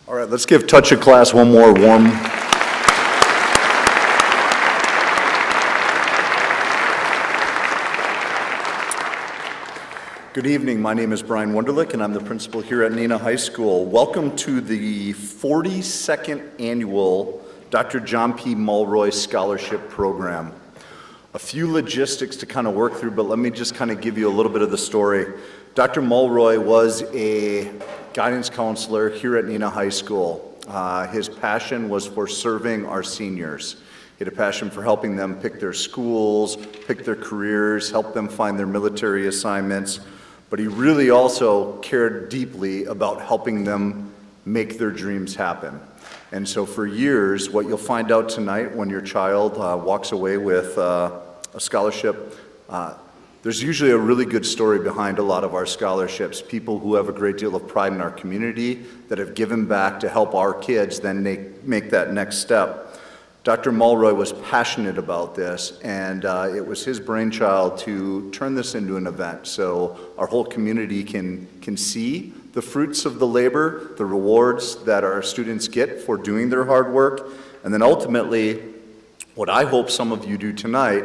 All right, let's give Touch of Class one more warm. Good evening, my name is Brian Wunderlich and I'm the principal here at Neenah High School. Welcome to the 42nd annual Dr. John P. Mulroy Scholarship Program. A few logistics to kind of work through, but let me just kind of give you a little bit of the story. Dr. Mulroy was a guidance counselor here at Neenah High School. His passion was for serving our seniors. He had a passion for helping them pick their schools, pick their careers, help them find their military assignments, but he really also cared deeply about helping them make their dreams happen. And so for years, what you'll find out tonight when your child walks away with a scholarship, there's usually a really good story behind a lot of our scholarships. People who have a great deal of pride in our community that have given back to help our kids then make that next step. Dr. Mulroy was passionate about this, and it was his brainchild to turn this into an event so our whole community can see the fruits of the labor, the rewards that our students get for doing their hard work, and then ultimately, what I hope some of you do tonight.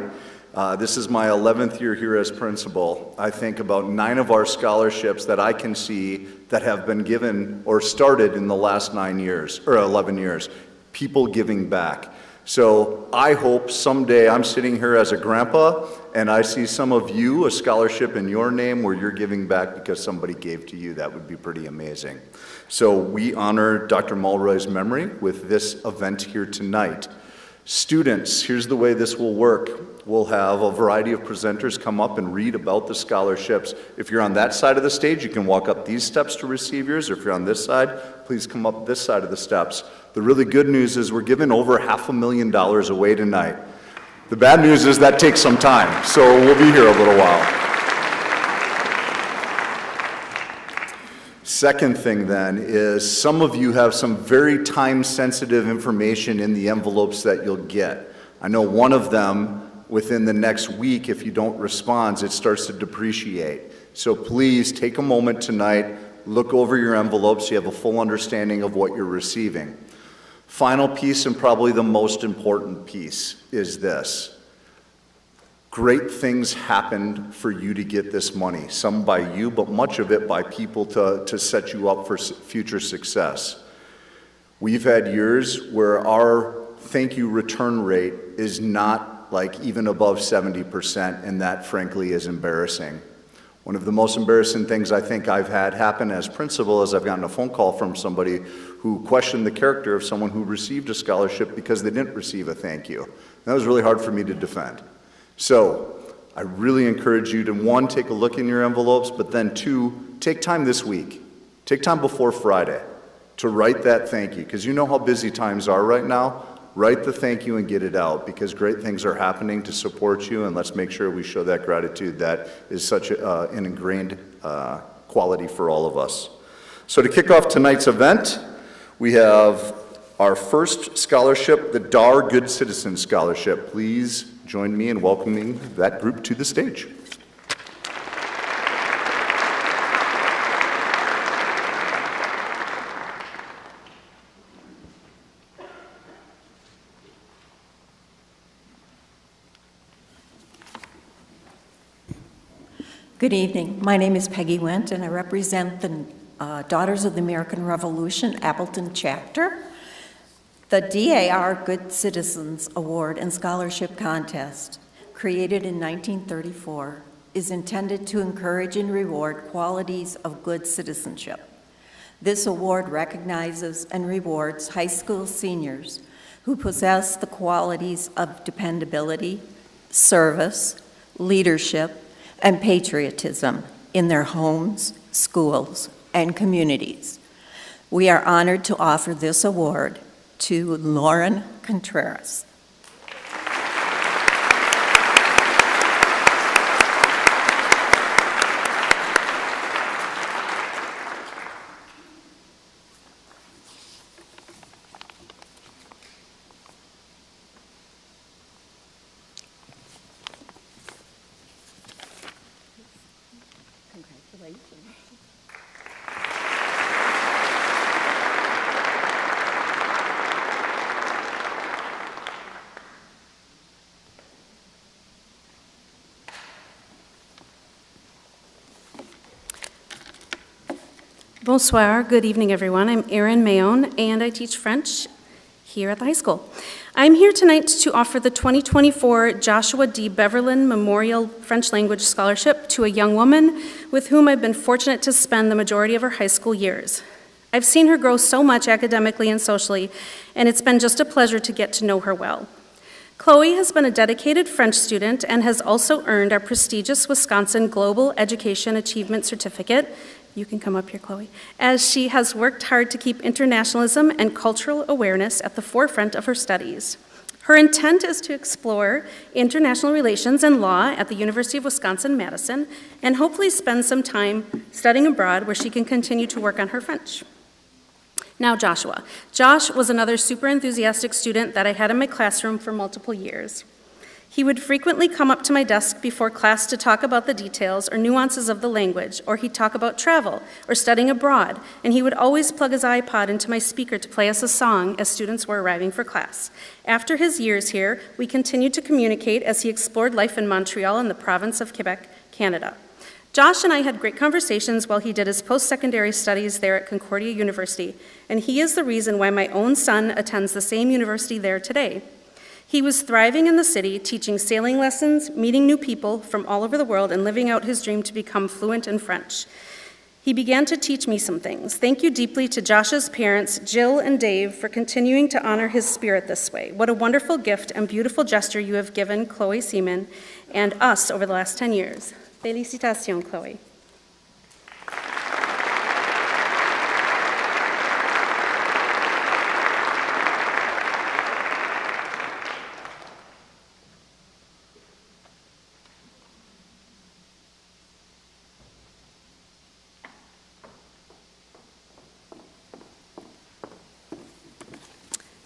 This is my 11th year here as principal. I think about 9 of our scholarships that I can see that have been given or started in the last 9 years, or 11 years, people giving back. So I hope someday I'm sitting here as a grandpa and I see some of you, a scholarship in your name where you're giving back because somebody gave to you. That would be pretty amazing. So we honor Dr. Mulroy's memory with this event here tonight. Students, here's the way this will work. We'll have a variety of presenters come up and read about the scholarships. If you're on that side of the stage, you can walk up these steps to receive yours. Or if you're on this side, please come up this side of the steps. The really good news is we're giving over $500,000 away tonight. The bad news is that takes some time, so we'll be here a little while. Second thing then is some of you have some very time-sensitive information in the envelopes that you'll get. I know one of them, within the next week, if you don't respond, it starts to depreciate. So please take a moment tonight, look over your envelopes so you have a full understanding of what you're receiving. Final piece, and probably the most important piece, is this. Great things happened for you to get this money, some by you, but much of it by people to set you up for future success. We've had years where our thank you return rate is not like even above 70%, and that frankly is embarrassing. One of the most embarrassing things I think I've had happen as principal is I've gotten a phone call from somebody who questioned the character of someone who received a scholarship because they didn't receive a thank you. And that was really hard for me to defend. So I really encourage you to, 1, take a look in your envelopes, but then 2, take time this week. Take time before Friday to write that thank you, because you know how busy times are right now. Write the thank you and get it out, because great things are happening to support you, and let's make sure we show that gratitude. That is such an ingrained quality for all of us. So to kick off tonight's event, we have our first scholarship, the DAR Good Citizen Scholarship. Please join me in welcoming that group to the stage. Good evening. My name is Peggy Wendt, and I represent the Daughters of the American Revolution Appleton chapter. The DAR Good Citizens Award and Scholarship Contest, created in 1934, is intended to encourage and reward qualities of good citizenship. This award recognizes and rewards high school seniors who possess the qualities of dependability, service, leadership, and patriotism in their homes, schools, and communities. We are honored to offer this award to Lauren Contreras. Congratulations. Bonsoir, good evening everyone. I'm Erin Mayone and I teach French here at the high school. I'm here tonight to offer the 2024 Joshua D. Beverlin Memorial French Language Scholarship to a young woman with whom I've been fortunate to spend the majority of her high school years. I've seen her grow so much academically and socially, and it's been just a pleasure to get to know her well. Chloe has been a dedicated French student and has also earned our prestigious Wisconsin Global Education Achievement Certificate. You can come up here, Chloe, as she has worked hard to keep internationalism and cultural awareness at the forefront of her studies. Her intent is to explore international relations and law at the University of Wisconsin-Madison and hopefully spend some time studying abroad where she can continue to work on her French. Now, Joshua. Josh was another super enthusiastic student that I had in my classroom for multiple years. He would frequently come up to my desk before class to talk about the details or nuances of the language, or he'd talk about travel or studying abroad, and he would always plug his iPod into my speaker to play us a song as students were arriving for class. After his years here, we continued to communicate as he explored life in Montreal in the province of Quebec, Canada. Josh and I had great conversations while he did his post-secondary studies there at Concordia University, and he is the reason why my own son attends the same university there today. He was thriving in the city, teaching sailing lessons, meeting new people from all over the world, and living out his dream to become fluent in French. He began to teach me some things. Thank you deeply to Josh's parents, Jill and Dave, for continuing to honor his spirit this way. What a wonderful gift and beautiful gesture you have given Chloe Seaman and us over the last 10 years. Félicitations, Chloe.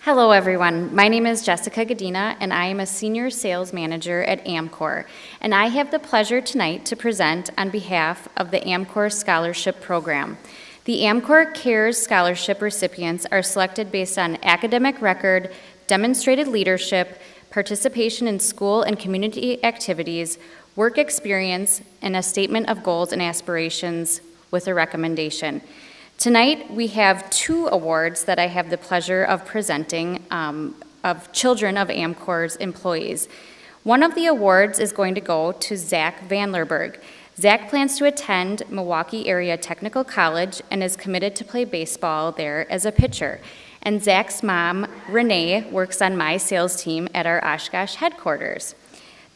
Hello everyone, my name is Jessica Godina and I am a senior sales manager at AmCorps, and I have the pleasure tonight to present on behalf of the AmCorps Scholarship Program. The AmCorps Cares Scholarship recipients are selected based on academic record, demonstrated leadership, participation in school and community activities, work experience, and a statement of goals and aspirations with a recommendation. Tonight, we have 2 awards that I have the pleasure of presenting of children of AmCorps' employees. One of the awards is going to go to Zach Vanlerberg. Zach plans to attend Milwaukee Area Technical College and is committed to play baseball there as a pitcher. And Zach's mom, Renee, works on my sales team at our Oshkosh headquarters.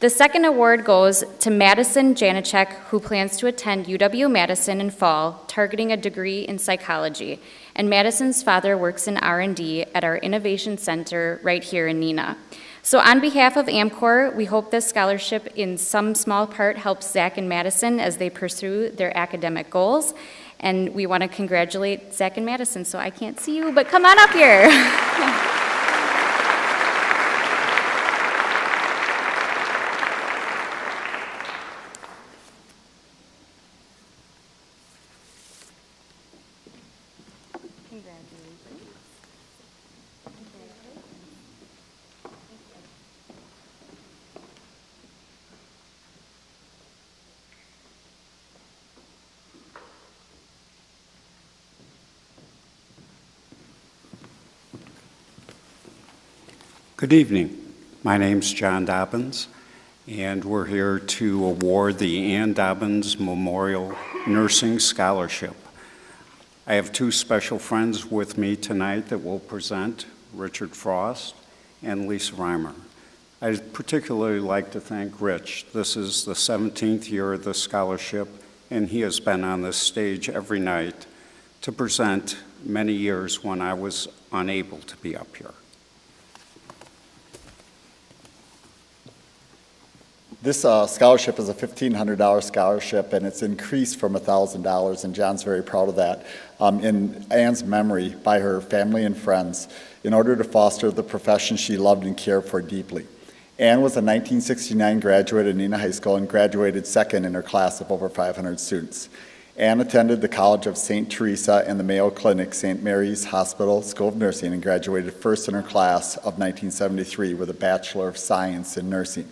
The second award goes to Madison Janicek, who plans to attend UW-Madison in fall, targeting a degree in psychology. And Madison's father works in R&D at our Innovation Center right here in Neenah. So on behalf of AmCorps, we hope this scholarship in some small part helps Zach and Madison as they pursue their academic goals. And we want to congratulate Zach and Madison, so I can't see you, but come on up here. Good evening. My name's John Dobbins, and we're here to award the Ann Dobbins Memorial Nursing Scholarship. I have 2 special friends with me tonight that will present, Richard Frost and Lisa Reimer. I'd particularly like to thank Rich. This is the 17th year of the scholarship, and he has been on this stage every night to present many years when I was unable to be up here. This scholarship is a $1,500 scholarship, and it's increased from $1,000, and John's very proud of that, in Ann's memory by her family and friends in order to foster the profession she loved and cared for deeply. Ann was a 1969 graduate of Neenah High School and graduated second in her class of over 500 students. Ann attended the College of St. Teresa and the Mayo Clinic, St. Mary's Hospital School of Nursing, and graduated first in her class of 1973 with a Bachelor of Science in Nursing.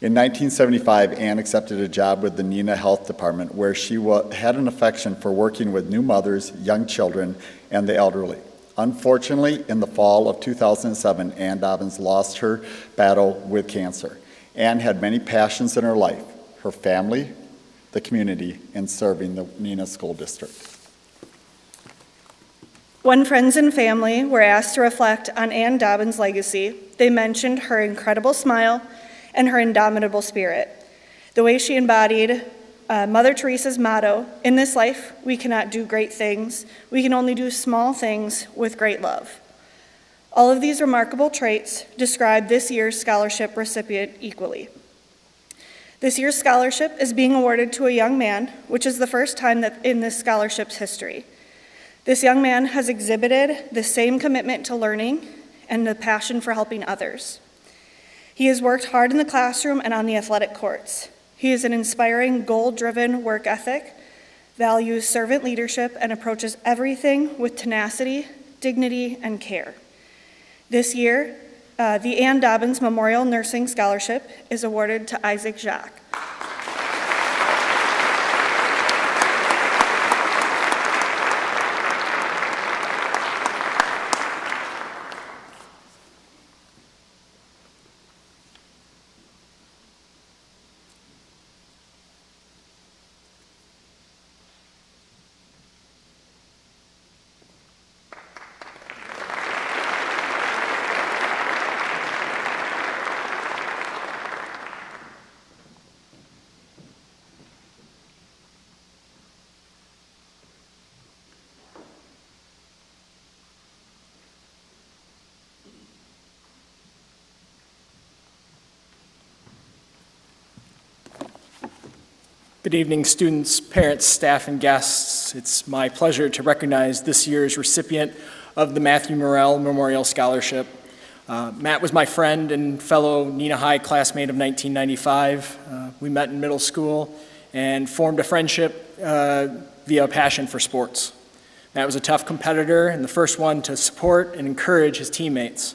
In 1975, Ann accepted a job with the Neenah Health Department, where she had an affection for working with new mothers, young children, and the elderly. Unfortunately, in the fall of 2007, Ann Dobbins lost her battle with cancer. Ann had many passions in her life: her family, the community, and serving the Neenah School District. When friends and family were asked to reflect on Ann Dobbins' legacy, they mentioned her incredible smile and her indomitable spirit. The way she embodied Mother Teresa's motto, "In this life, we cannot do great things. We can only do small things with great love." All of these remarkable traits describe this year's scholarship recipient equally. This year's scholarship is being awarded to a young man, which is the first time that in this scholarship's history. This young man has exhibited the same commitment to learning and the passion for helping others. He has worked hard in the classroom and on the athletic courts. He is an inspiring, goal-driven work ethic, values servant leadership, and approaches everything with tenacity, dignity, and care. This year, the Ann Dobbins Memorial Nursing Scholarship is awarded to Isaac Jacques. Good evening, students, parents, staff, and guests. It's my pleasure to recognize this year's recipient of the Matthew Morrell Memorial Scholarship. Matt was my friend and fellow Neenah High classmate of 1995. We met in middle school and formed a friendship via a passion for sports. Matt was a tough competitor and the first one to support and encourage his teammates.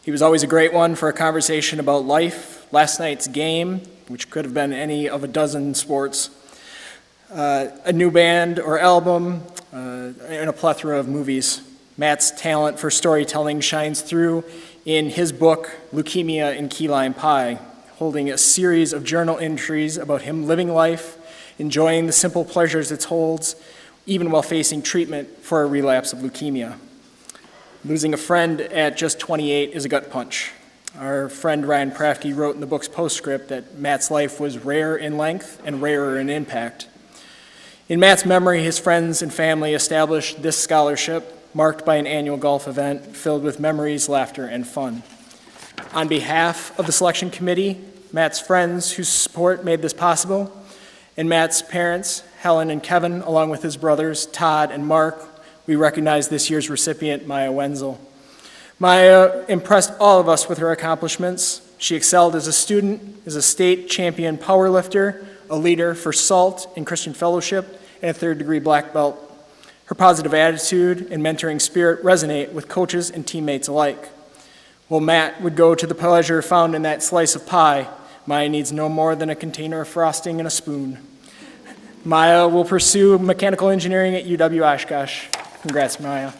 He was always a great one for a conversation about life, last night's game, which could have been any of a dozen sports, a new band or album, and a plethora of movies. Matt's talent for storytelling shines through in his book, Leukemia in Key Lime Pie, holding a series of journal entries about him living life, enjoying the simple pleasures it holds, even while facing treatment for a relapse of leukemia. Losing a friend at just 28 is a gut punch. Our friend Ryan Prafke wrote in the book's postscript that Matt's life was rare in length and rarer in impact. In Matt's memory, his friends and family established this scholarship, marked by an annual golf event filled with memories, laughter, and fun. On behalf of the selection committee, Matt's friends whose support made this possible, and Matt's parents, Helen and Kevin, along with his brothers, Todd and Mark, we recognize this year's recipient, Maya Wenzel. Maya impressed all of us with her accomplishments. She excelled as a student, as a state champion powerlifter, a leader for SALT and Christian Fellowship, and a third-degree black belt. Her positive attitude and mentoring spirit resonate with coaches and teammates alike. While Matt would go to the pleasure found in that slice of pie, Maya needs no more than a container of frosting and a spoon. Maya will pursue mechanical engineering at UW Oshkosh. Congrats, Maya.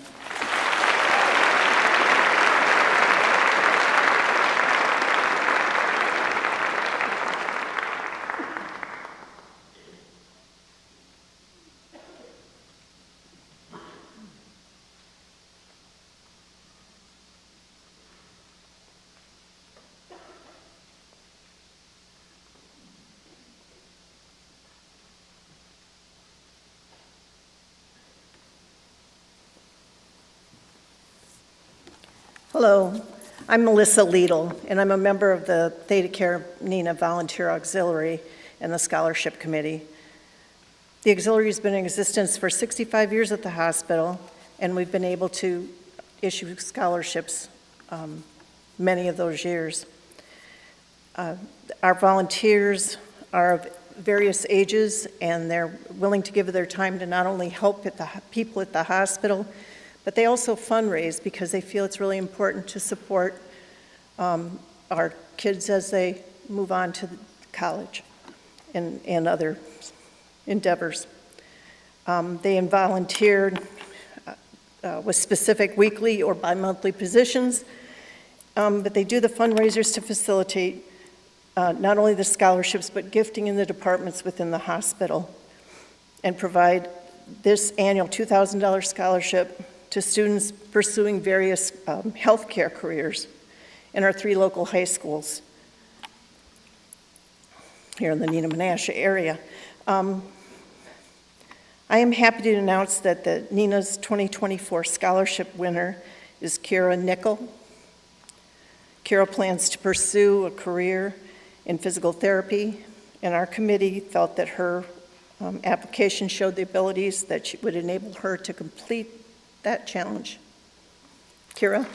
Hello, I'm Melissa Liedl, and I'm a member of the Theta Care Neenah Volunteer Auxiliary and the Scholarship Committee. The auxiliary has been in existence for 65 years at the hospital, and we've been able to issue scholarships many of those years. Our volunteers are of various ages, and they're willing to give their time to not only help the people at the hospital, but they also fundraise because they feel it's really important to support our kids as they move on to college and other endeavors. They volunteer with specific weekly or bi-monthly positions, but they do the fundraisers to facilitate not only the scholarships, but gifting in the departments within the hospital, and provide this annual $2,000 scholarship to students pursuing various healthcare careers in our 3 local high schools here in the Neenah Menasha area. I am happy to announce that the Neenah's 2024 scholarship winner is Kira Nickel. Kira plans to pursue a career in physical therapy, and our committee felt that her application showed the abilities that would enable her to complete that challenge. Kira?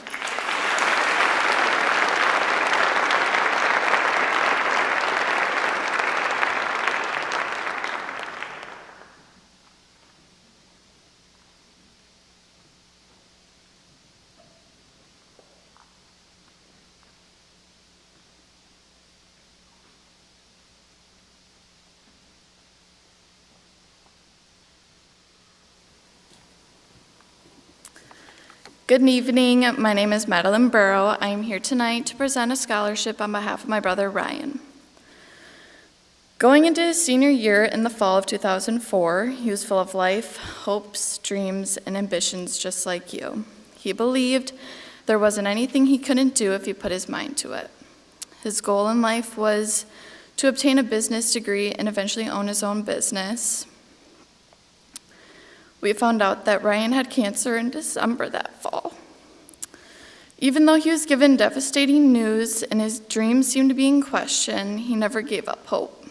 Good evening. My name is Madeline Burrow. I am here tonight to present a scholarship on behalf of my brother Ryan. Going into his senior year in the fall of 2004, he was full of life, hopes, dreams, and ambitions just like you. He believed there wasn't anything he couldn't do if he put his mind to it. His goal in life was to obtain a business degree and eventually own his own business. We found out that Ryan had cancer in December that fall. Even though he was given devastating news and his dreams seemed to be in question, he never gave up hope.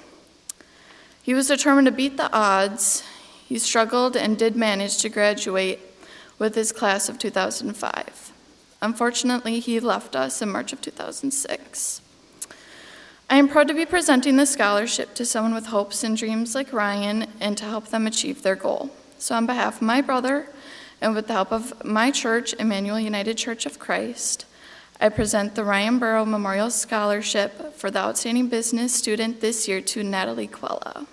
He was determined to beat the odds. He struggled and did manage to graduate with his class of 2005. Unfortunately, he left us in March of 2006. I am proud to be presenting this scholarship to someone with hopes and dreams like Ryan and to help them achieve their goal. So on behalf of my brother, and with the help of my church, Emmanuel United Church of Christ, I present the Ryan Burrow Memorial Scholarship for the Outstanding Business Student this year to Natalie Quella.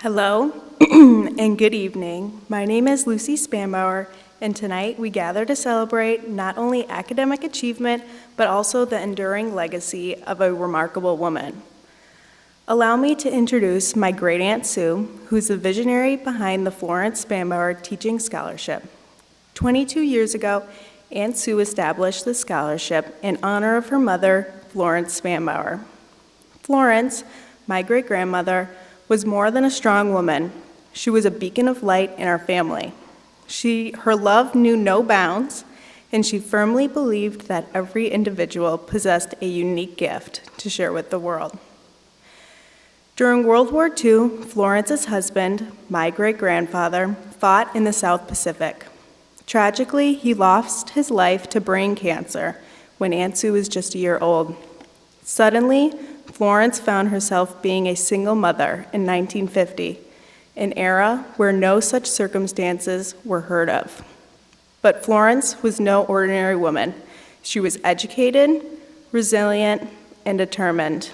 Hello and good evening. My name is Lucy Spanbauer, and tonight we gather to celebrate not only academic achievement, but also the enduring legacy of a remarkable woman. Allow me to introduce my great aunt Sue, who's the visionary behind the Florence Spanbauer Teaching Scholarship. 22 years ago, Aunt Sue established the scholarship in honor of her mother, Florence Spanbauer. Florence, my great-grandmother, was more than a strong woman. She was a beacon of light in our family. Her love knew no bounds, and she firmly believed that every individual possessed a unique gift to share with the world. During World War II, Florence's husband, my great-grandfather, fought in the South Pacific. Tragically, he lost his life to brain cancer when Aunt Sue was just a year old. Suddenly, Florence found herself being a single mother in 1950, an era where no such circumstances were heard of. But Florence was no ordinary woman. She was educated, resilient, and determined.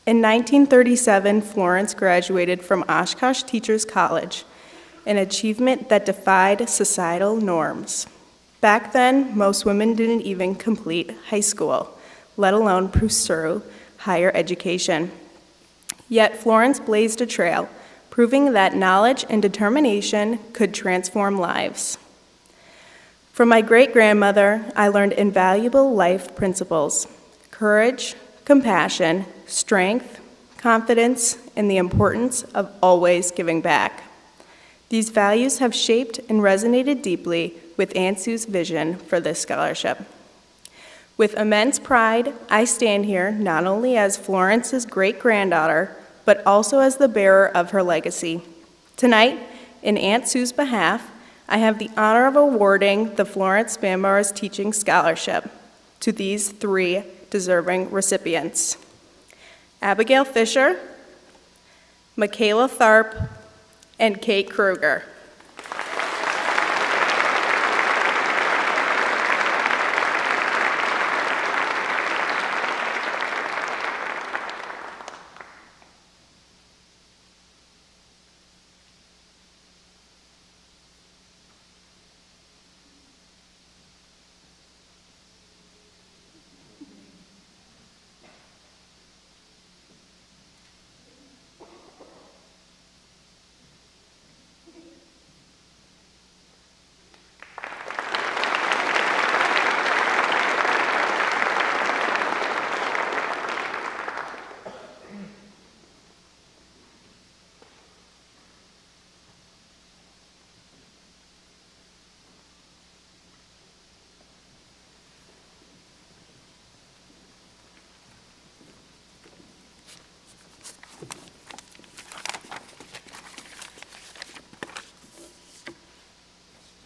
In 1937, Florence graduated from Oshkosh Teachers College, an achievement that defied societal norms. Back then, most women didn't even complete high school, let alone pursue higher education. Yet Florence blazed a trail, proving that knowledge and determination could transform lives. From my great-grandmother, I learned invaluable life principles: courage, compassion, strength, confidence, and the importance of always giving back. These values have shaped and resonated deeply with Aunt Sue's vision for this scholarship. With immense pride, I stand here not only as Florence's great-granddaughter, but also as the bearer of her legacy. Tonight, in Aunt Sue's behalf, I have the honor of awarding the Florence Spanbauer's Teaching Scholarship to these 3 deserving recipients: Abigail Fisher, Michaela Tharp, and Kate Kruger.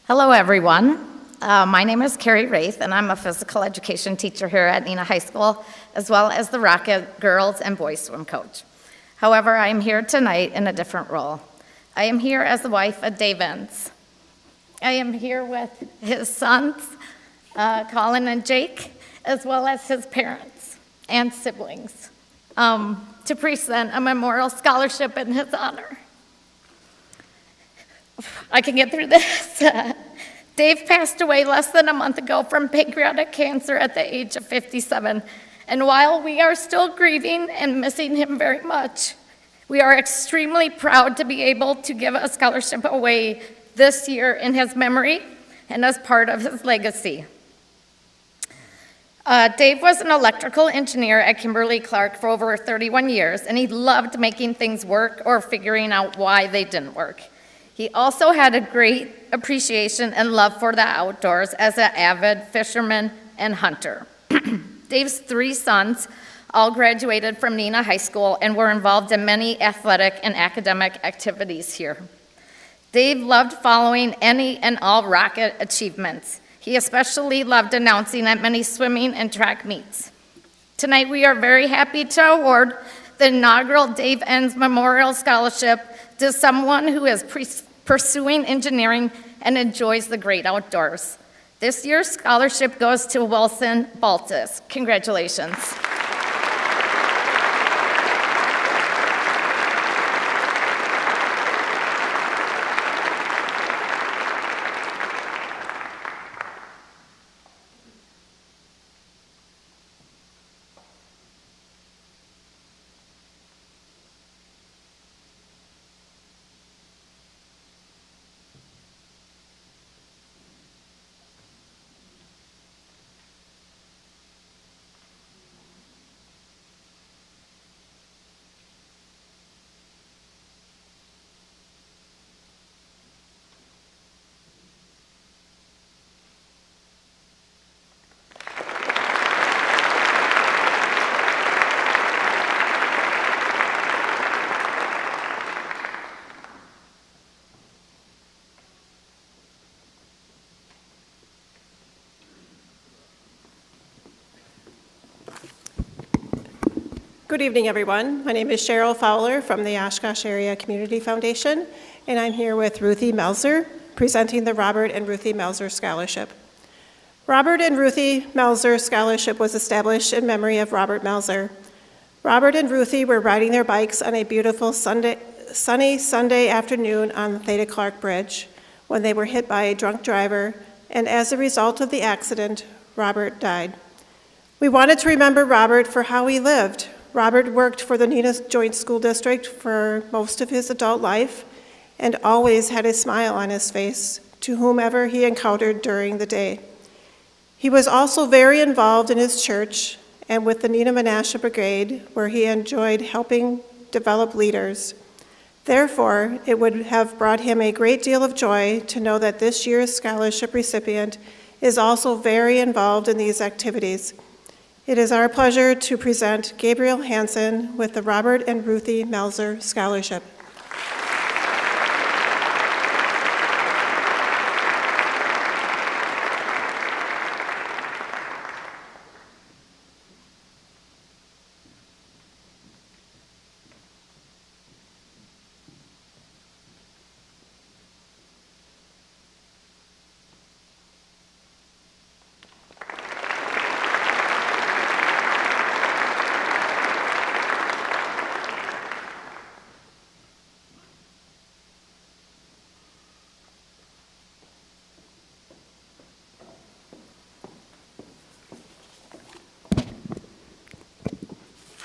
Hello, everyone. My name is Carrie Wraith, and I'm a physical education teacher here at Neenah High School, as well as the Rocket girls and boys swim coach. However, I am here tonight in a different role. I am here as the wife of Dave Enns. I am here with his sons, Colin and Jake, as well as his parents and siblings, to present a memorial scholarship in his honor. I can get through this. Dave passed away less than a month ago from pancreatic cancer at the age of 57. And while we are still grieving and missing him very much, we are extremely proud to be able to give a scholarship away this year in his memory and as part of his legacy. Dave was an electrical engineer at Kimberly-Clark for over 31 years, and he loved making things work or figuring out why they didn't work. He also had a great appreciation and love for the outdoors as an avid fisherman and hunter. Dave's 3 sons all graduated from Neenah High School and were involved in many athletic and academic activities here. Dave loved following any and all Rocket achievements. He especially loved announcing at many swimming and track meets. Tonight we are very happy to award the inaugural Dave Enns Memorial Scholarship to someone who is pursuing engineering and enjoys the great outdoors. This year's scholarship goes to Wilson Baltus. Congratulations. Good evening, everyone. My name is Cheryl Fowler from the Oshkosh Area Community Foundation, and I'm here with Ruthie Melzer, presenting the Robert and Ruthie Melzer Scholarship. Robert and Ruthie Melzer Scholarship was established in memory of Robert Melzer. Robert and Ruthie were riding their bikes on a beautiful sunny Sunday afternoon on the Theda Clark Bridge when they were hit by a drunk driver, and as a result of the accident, Robert died. We wanted to remember Robert for how he lived. Robert worked for the Neenah Joint School District for most of his adult life and always had a smile on his face to whomever he encountered during the day. He was also very involved in his church and with the Neenah Menashe Brigade, where he enjoyed helping develop leaders. Therefore, it would have brought him a great deal of joy to know that this year's scholarship recipient is also very involved in these activities. It is our pleasure to present Gabriel Hansen with the Robert and Ruthie Melzer Scholarship.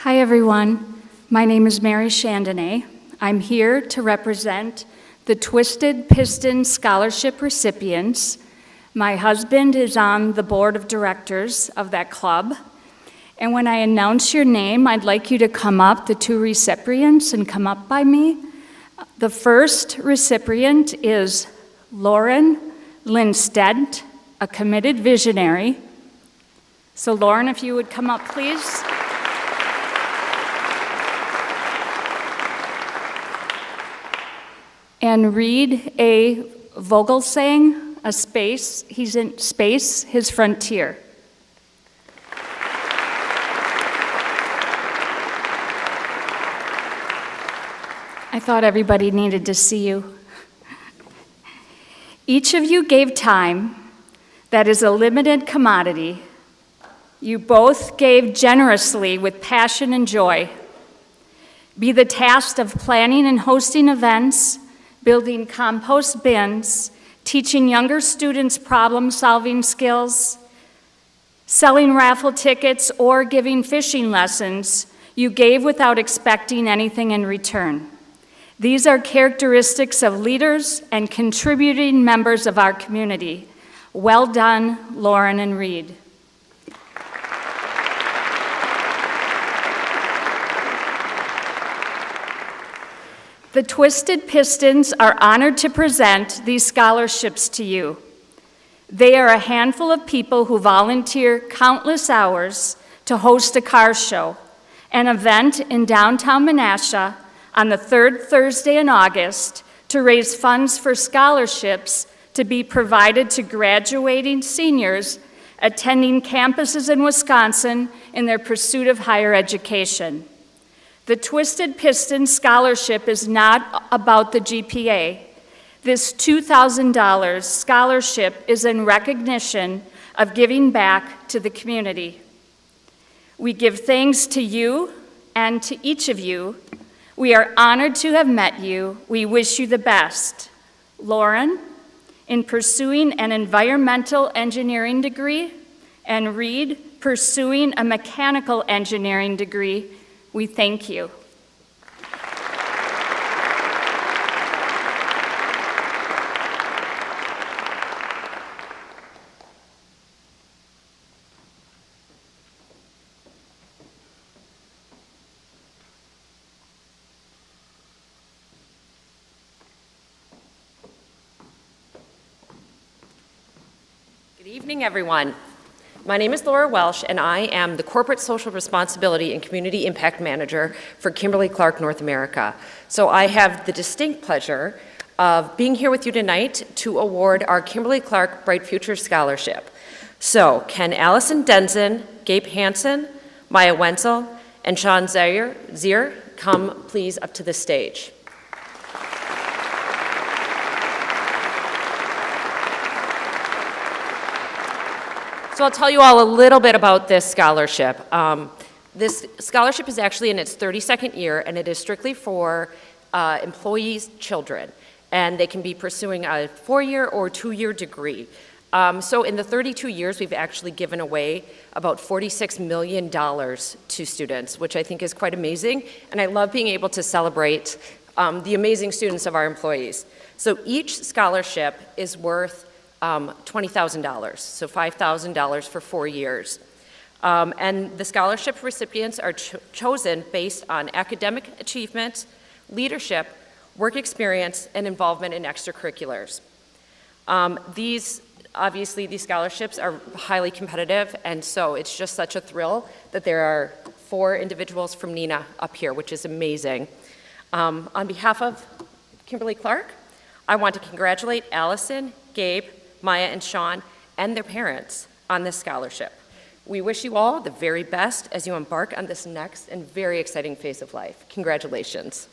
Hi, everyone. My name is Mary Chandonnet. I'm here to represent the Twisted Piston Scholarship recipients. My husband is on the board of directors of that club. And when I announce your name, I'd like you to come up, the two recipients, and come up by me. The first recipient is Lauren Lindstedt, a committed visionary. So Lauren, if you would come up, please. And Reed A. Vogelsang, a space, he's in space, his frontier. I thought everybody needed to see you. Each of you gave time that is a limited commodity. You both gave generously with passion and joy. Be the task of planning and hosting events, building compost bins, teaching younger students problem-solving skills, selling raffle tickets, or giving fishing lessons, you gave without expecting anything in return. These are characteristics of leaders and contributing members of our community. Well done, Lauren and Reed. The Twisted Pistons are honored to present these scholarships to you. They are a handful of people who volunteer countless hours to host a car show, an event in downtown Menashe on the third Thursday in August to raise funds for scholarships to be provided to graduating seniors attending campuses in Wisconsin in their pursuit of higher education. The Twisted Piston Scholarship is not about the GPA. This $2,000 scholarship is in recognition of giving back to the community. We give thanks to you and to each of you. We are honored to have met you. We wish you the best. Lauren, in pursuing an environmental engineering degree, and Reed, pursuing a mechanical engineering degree, we thank you. Good evening, everyone. My name is Laura Welsh, and I am the Corporate Social Responsibility and Community Impact Manager for Kimberly-Clark North America. So I have the distinct pleasure of being here with you tonight to award our Kimberly-Clark Bright Future Scholarship. So can Allison Denson, Gabe Hansen, Maya Wenzel, and Sean Zier come please up to the stage? So I'll tell you all a little bit about this scholarship. This scholarship is actually in its 32nd year, and it is strictly for employees' children. And they can be pursuing a 4-year or 2-year degree. So in the 32 years, we've actually given away about $46 million to students, which I think is quite amazing. And I love being able to celebrate the amazing students of our employees. So each scholarship is worth $20,000, so $5,000 for 4 years. And the scholarship recipients are chosen based on academic achievement, leadership, work experience, and involvement in extracurriculars. Obviously, these scholarships are highly competitive, and so it's just such a thrill that there are 4 individuals from Neenah up here, which is amazing. On behalf of Kimberly-Clark, I want to congratulate Allison, Gabe, Maya, and Sean, and their parents on this scholarship. We wish you all the very best as you embark on this next and very exciting phase of life. Congratulations.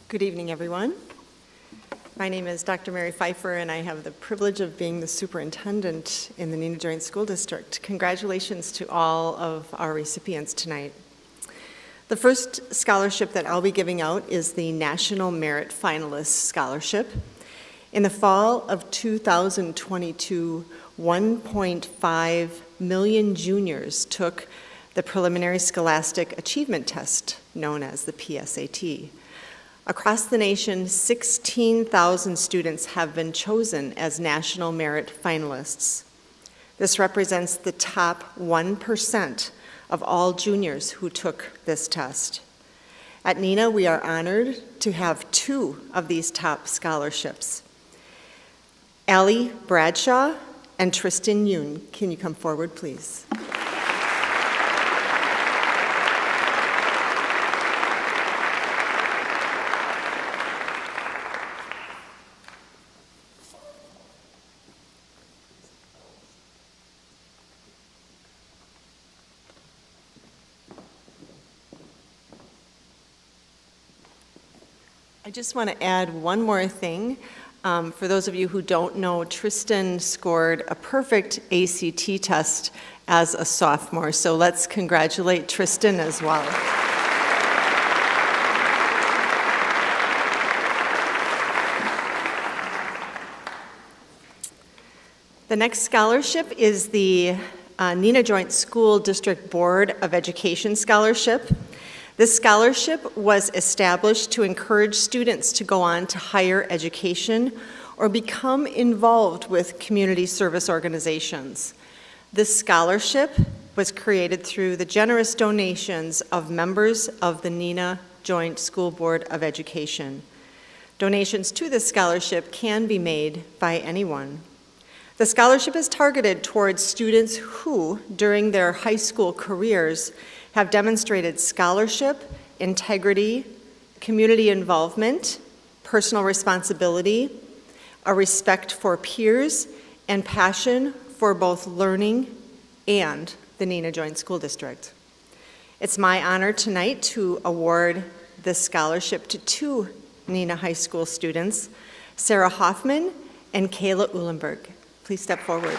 Good evening, everyone. My name is Dr. Mary Pfeiffer, and I have the privilege of being the superintendent in the Neenah Joint School District. Congratulations to all of our recipients tonight. The first scholarship that I'll be giving out is the National Merit Finalist Scholarship. In the fall of 2022, 1.5 million juniors took the Preliminary Scholastic Achievement Test, known as the PSAT. Across the nation, 16,000 students have been chosen as National Merit Finalists. This represents the top 1% of all juniors who took this test. At Neenah, we are honored to have 2 of these top scholarships. Allie Bradshaw and Tristan Yoon. Can you come forward, please? I just want to add one more thing. For those of you who don't know, Tristan scored a perfect ACT test as a sophomore, so let's congratulate Tristan as well. The next scholarship is the Neenah Joint School District Board of Education Scholarship. This scholarship was established to encourage students to go on to higher education or become involved with community service organizations. This scholarship was created through the generous donations of members of the Neenah Joint School Board of Education. Donations to this scholarship can be made by anyone. The scholarship is targeted towards students who, during their high school careers, have demonstrated scholarship, integrity, community involvement, personal responsibility, a respect for peers, and passion for both learning and the Neenah Joint School District. It's my honor tonight to award this scholarship to 2 Neenah High School students, Sarah Hoffman and Kayla Uhlenberg. Please step forward.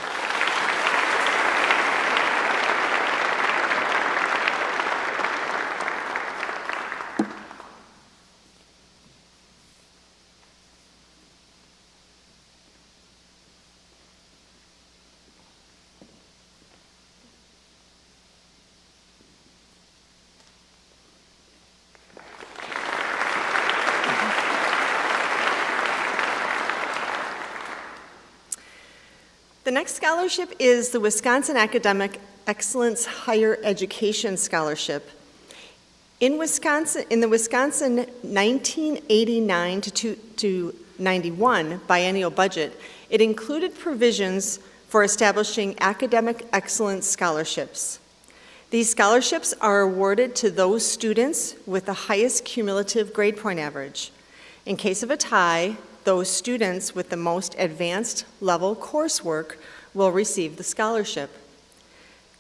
The next scholarship is the Wisconsin Academic Excellence Higher Education Scholarship. In the Wisconsin 1989 to 91 biennial budget, it included provisions for establishing academic excellence scholarships. These scholarships are awarded to those students with the highest cumulative grade point average. In case of a tie, those students with the most advanced level coursework will receive the scholarship.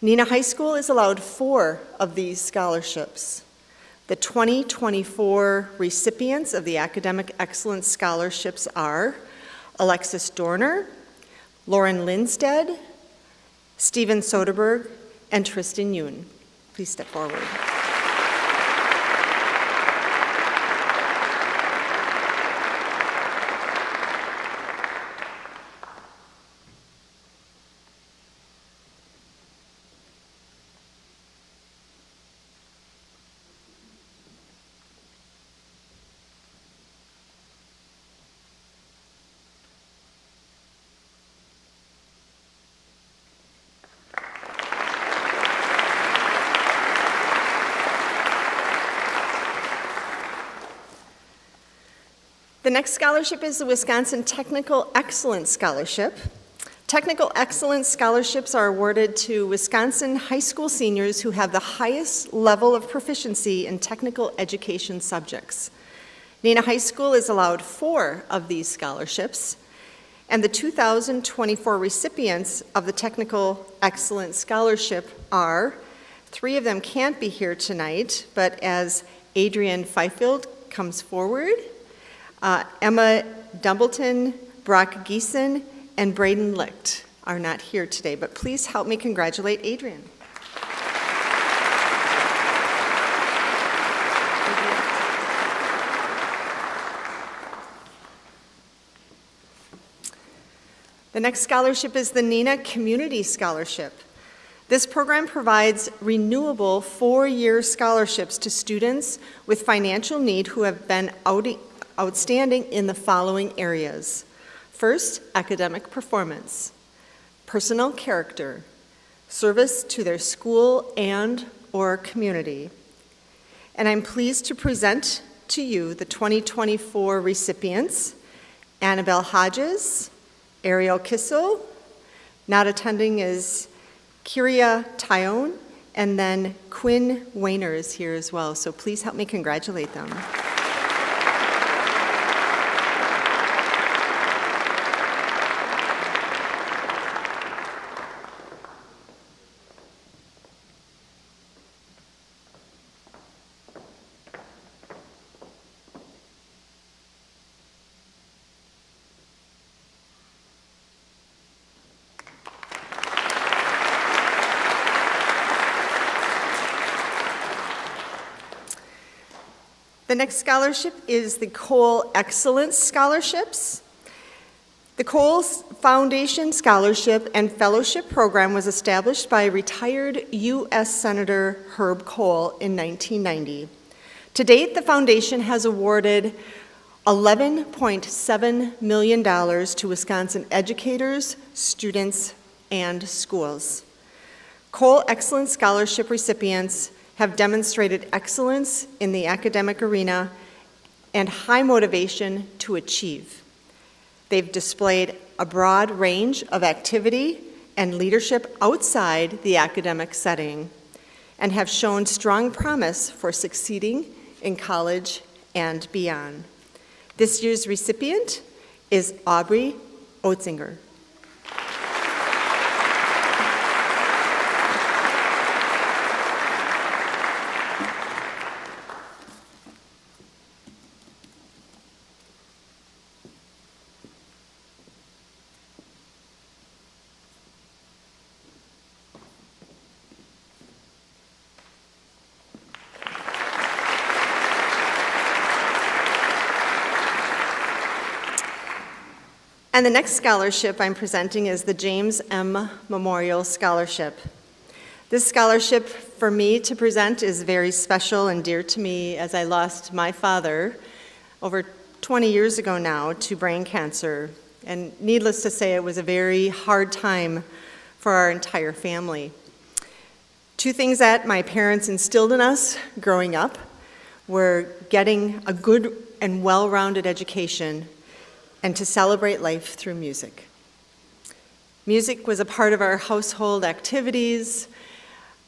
Neenah High School is allowed 4 of these scholarships. The 2024 recipients of the Academic Excellence Scholarships are Alexis Dorner, Lauren Lindstead, Steven Soderberg, and Tristan Yoon. Please step forward. The next scholarship is the Wisconsin Technical Excellence Scholarship. Technical Excellence Scholarships are awarded to Wisconsin high school seniors who have the highest level of proficiency in technical education subjects. Neenah High School is allowed 4 of these scholarships, and the 2024 recipients of the Technical Excellence Scholarship are, 3 of them can't be here tonight, but as Adrian Fifield comes forward, Emma Dumbleton, Brock Geeson, and Braden Licht are not here today, but please help me congratulate Adrian. The next scholarship is the Neenah Community Scholarship. This program provides renewable 4-year scholarships to students with financial need who have been outstanding in the following areas. First, academic performance, personal character, service to their school and/or community. And I'm pleased to present to you the 2024 recipients, Annabelle Hodges, Ariel Kissel, not attending is Kyria Tyone, and then Quinn Wayner is here as well, so please help me congratulate them. The next scholarship is the Cole Excellence Scholarships. The Cole Foundation Scholarship and Fellowship Program was established by retired U.S. Senator Herb Cole in 1990. To date, the foundation has awarded $11.7 million to Wisconsin educators, students, and schools. Cole Excellence Scholarship recipients have demonstrated excellence in the academic arena and high motivation to achieve. They've displayed a broad range of activity and leadership outside the academic setting and have shown strong promise for succeeding in college and beyond. This year's recipient is Aubrey Otzinger. And the next scholarship I'm presenting is the James M. Memorial Scholarship. This scholarship for me to present is very special and dear to me as I lost my father over 20 years ago now to brain cancer. And needless to say, it was a very hard time for our entire family. 2 things that my parents instilled in us growing up were getting a good and well-rounded education and to celebrate life through music. Music was a part of our household activities.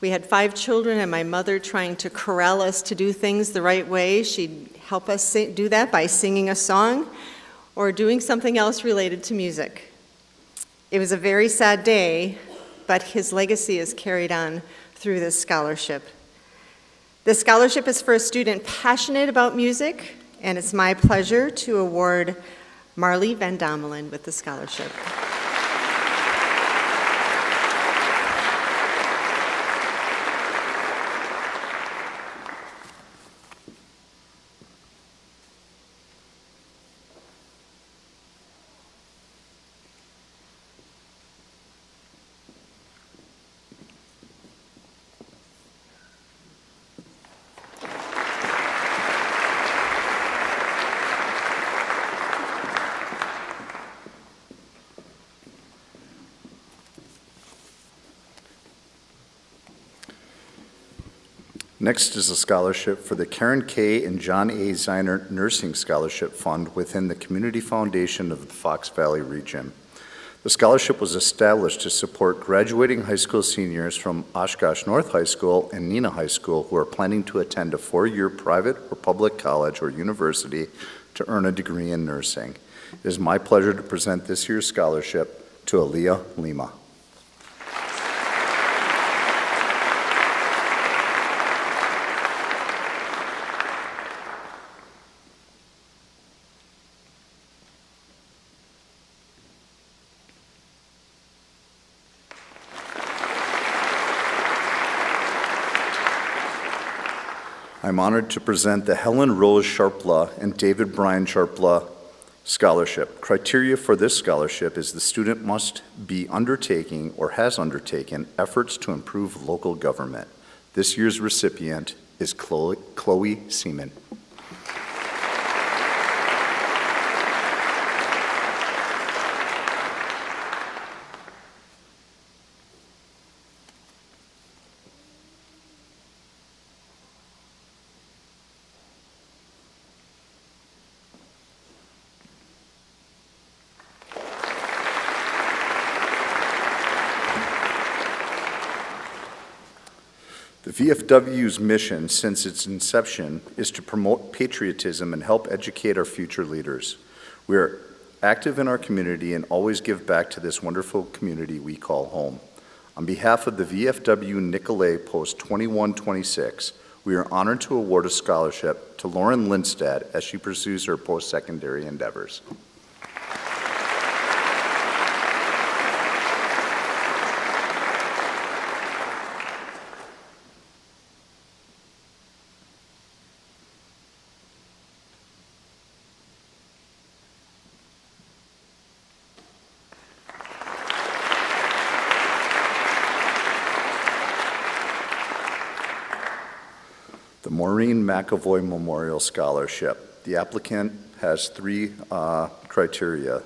We had 5 children and my mother trying to corral us to do things the right way. She'd help us do that by singing a song or doing something else related to music. It was a very sad day, but his legacy is carried on through this scholarship. This scholarship is for a student passionate about music, and it's my pleasure to award Marley Van Domelen with the scholarship. Next is a scholarship for the Karen K. and John A. Zeiner Nursing Scholarship Fund within the Community Foundation of the Fox Valley region. The scholarship was established to support graduating high school seniors from Oshkosh North High School and Neenah High School who are planning to attend a 4-year private or public college or university to earn a degree in nursing. It is my pleasure to present this year's scholarship to Aaliyah Lima. I'm honored to present the Helen Rose Sharpla and David Brian Sharpla Scholarship. Criteria for this scholarship is the student must be undertaking or has undertaken efforts to improve local government. This year's recipient is Chloe Seaman. The VFW's mission since its inception is to promote patriotism and help educate our future leaders. We are active in our community and always give back to this wonderful community we call home. On behalf of the VFW Nicolay Post 2126, we are honored to award a scholarship to Lauren Lindstad as she pursues her post-secondary endeavors. The Maureen McAvoy Memorial Scholarship. The applicant has 3 criteria.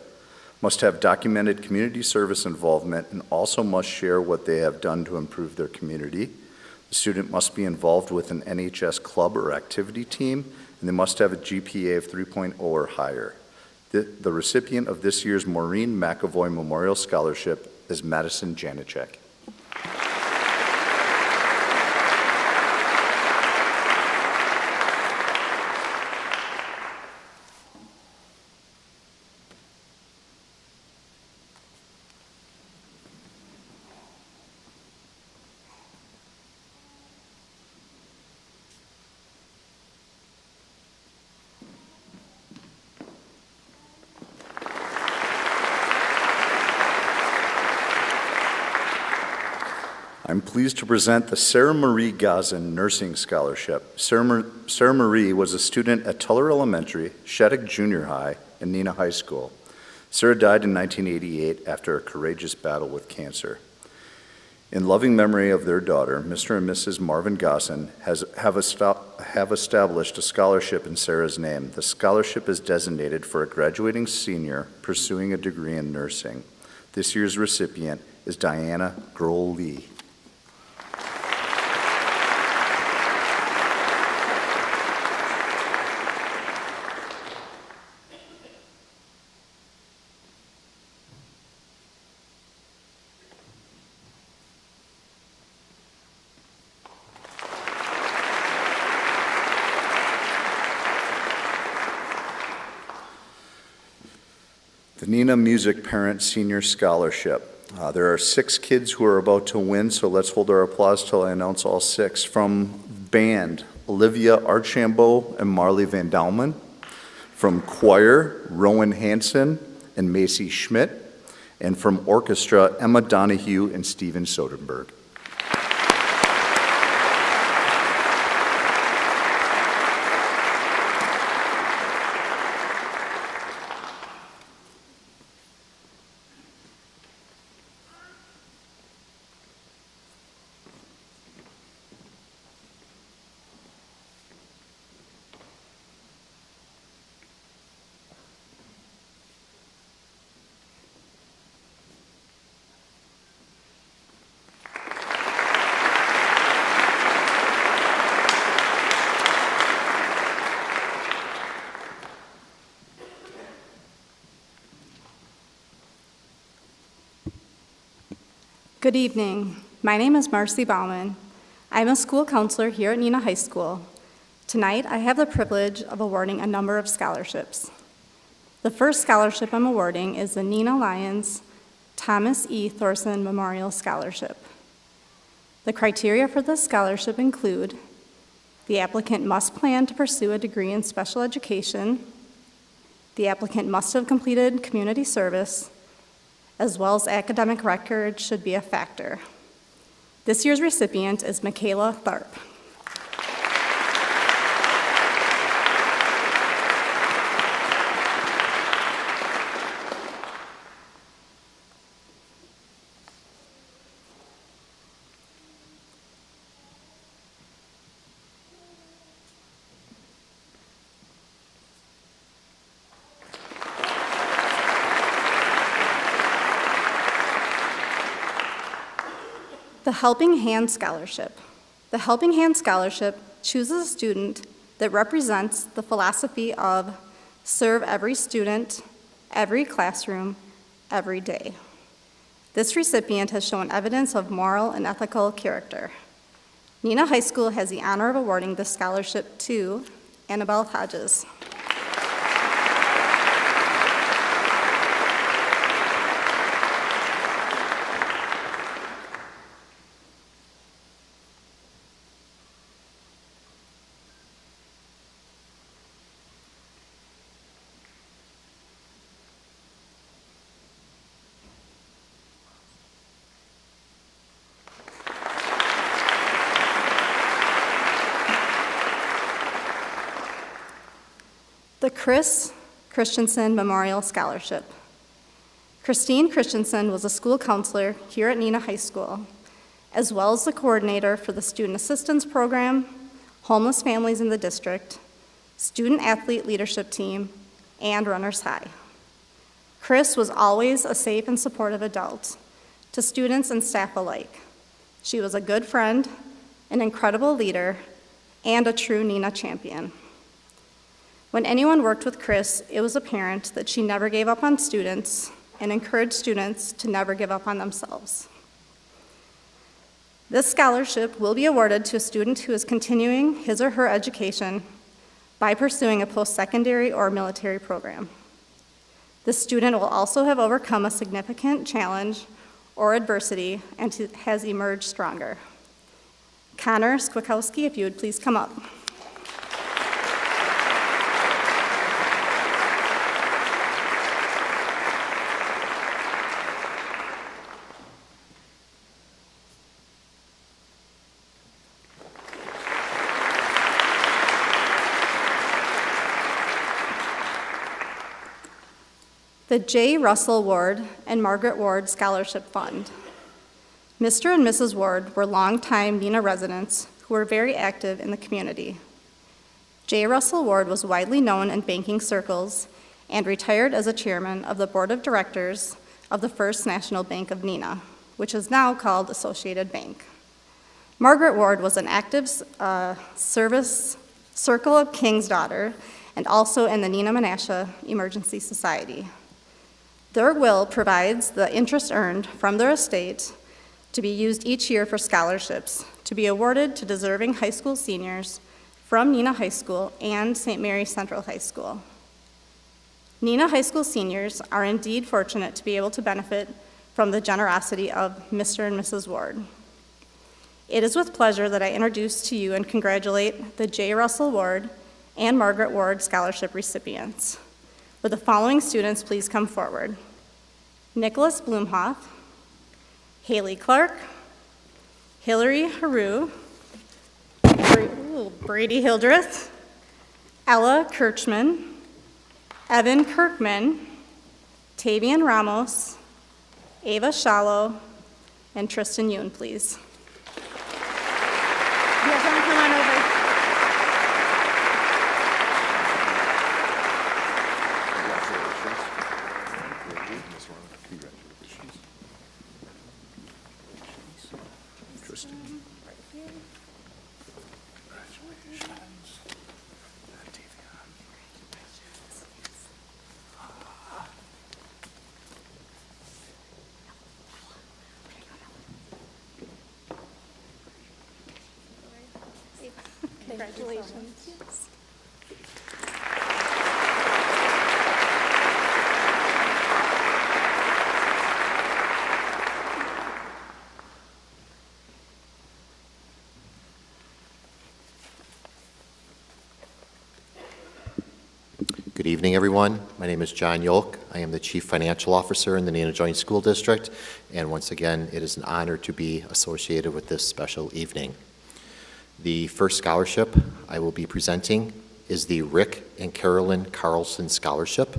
Must have documented community service involvement and also must share what they have done to improve their community. The student must be involved with an NHS club or activity team, and they must have a GPA of 3.0 or higher. The recipient of this year's Maureen McAvoy Memorial Scholarship is Madison Janicek. I'm pleased to present the Sarah Marie Gazin Nursing Scholarship. Sarah Marie was a student at Tuller Elementary, Shattuck Junior High, and Neenah High School. Sarah died in 1988 after a courageous battle with cancer. In loving memory of their daughter, Mr. and Mrs. Marvin Gossin have established a scholarship in Sarah's name. The scholarship is designated for a graduating senior pursuing a degree in nursing. This year's recipient is Diana Grohl-Lee. The Neenah Music Parent Senior Scholarship. There are 6 kids who are about to win, so let's hold our applause till I announce all 6. From band, Olivia Archambault and Marley Van Daumen. From choir, Rowan Hansen and Macy Schmidt. And from orchestra, Emma Donahue and Steven Soderberg. Good evening. My name is Marcy Bauman. I'm a school counselor here at Neenah High School. Tonight, I have the privilege of awarding a number of scholarships. The first scholarship I'm awarding is the Neenah Lions Thomas E. Thorson Memorial Scholarship. The criteria for this scholarship include the applicant must plan to pursue a degree in special education, the applicant must have completed community service, as well as academic record should be a factor. This year's recipient is Michaela Tharp. The Helping Hand Scholarship. The Helping Hand Scholarship chooses a student that represents the philosophy of serve every student, every classroom, every day. This recipient has shown evidence of moral and ethical character. Neenah High School has the honor of awarding this scholarship to Annabelle Hodges. The Chris Christensen Memorial Scholarship. Christine Christensen was a school counselor here at Neenah High School, as well as the coordinator for the Student Assistance Program, homeless families in the district, Student Athlete Leadership Team, and Runners High. Chris was always a safe and supportive adult to students and staff alike. She was a good friend, an incredible leader, and a true Neenah champion. When anyone worked with Chris, it was apparent that she never gave up on students and encouraged students to never give up on themselves. This scholarship will be awarded to a student who is continuing his or her education by pursuing a post-secondary or military program. This student will also have overcome a significant challenge or adversity and has emerged stronger. Connor Skwikowski, if you would please come up. The J. Russell Ward and Margaret Ward Scholarship Fund. Mr. and Mrs. Ward were longtime Neenah residents who were very active in the community. J. Russell Ward was widely known in banking circles and retired as a chairman of the board of directors of the First National Bank of Neenah, which is now called Associated Bank. Margaret Ward was an active service Circle of King's daughter and also in the Neenah Menasha Emergency Society. Their will provides the interest earned from their estate to be used each year for scholarships to be awarded to deserving high school seniors from Neenah High School and St. Mary's Central High School. Neenah High School seniors are indeed fortunate to be able to benefit from the generosity of Mr. and Mrs. Ward. It is with pleasure that I introduce to you and congratulate the J. Russell Ward and Margaret Ward Scholarship recipients. Would the following students please come forward? Nicholas Blumhoff, Haley Clark, Hillary Haru, Brady Hildreth, Ella Kirchman, Evan Kirkman, Tavian Ramos, Ava Shallow, and Tristan Yoon, please. You guys want to come on over? Congratulations. Yes. Good evening, everyone. My name is John Yolk. I am the Chief Financial Officer in the Neenah Joint School District, and once again, it is an honor to be associated with this special evening. The first scholarship I will be presenting is the Rick and Carolyn Carlson Scholarship.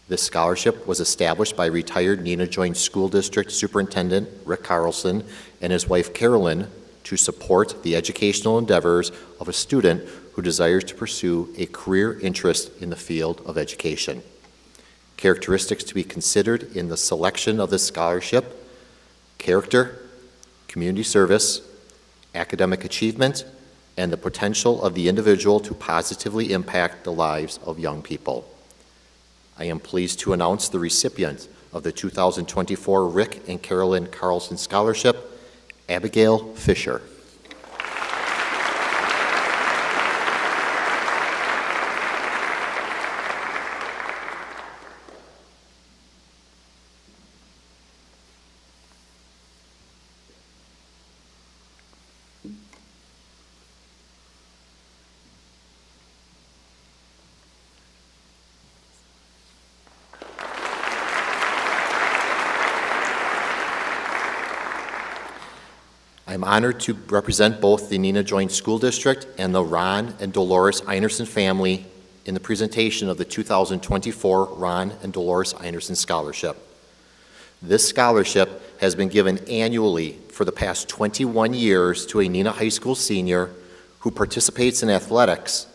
This scholarship was established by retired Neenah Joint School District Superintendent Rick Carlson and his wife Carolyn to support the educational endeavors of a student who desires to pursue a career interest in the field of education. Characteristics to be considered in the selection of this scholarship: character, community service, academic achievement, and the potential of the individual to positively impact the lives of young people. I am pleased to announce the recipient of the 2024 Rick and Carolyn Carlson Scholarship, Abigail Fisher. I'm honored to represent both the Neenah Joint School District and the Ron and Dolores Einerson family in the presentation of the 2024 Ron and Dolores Einerson Scholarship. This scholarship has been given annually for the past 21 years to a Neenah High School senior who participates in athletics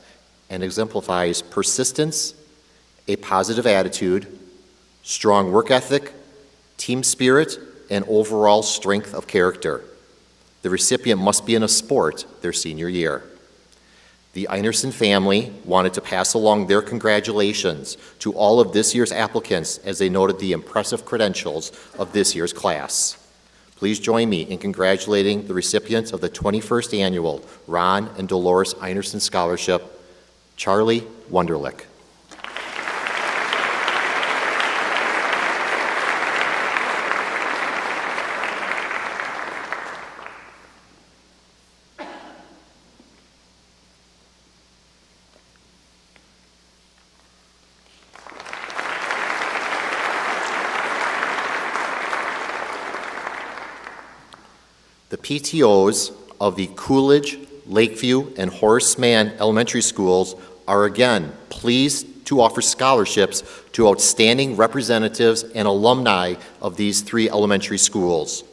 and exemplifies persistence, a positive attitude, strong work ethic, team spirit, and overall strength of character. The recipient must be in a sport their senior year. The Einerson family wanted to pass along their congratulations to all of this year's applicants as they noted the impressive credentials of this year's class. Please join me in congratulating the recipients of the 21st Annual Ron and Dolores Einerson Scholarship, Charlie Wunderlich. The PTOs of the Coolidge, Lakeview, and Horace Mann elementary schools are again pleased to offer scholarships to outstanding representatives and alumni of these three elementary schools.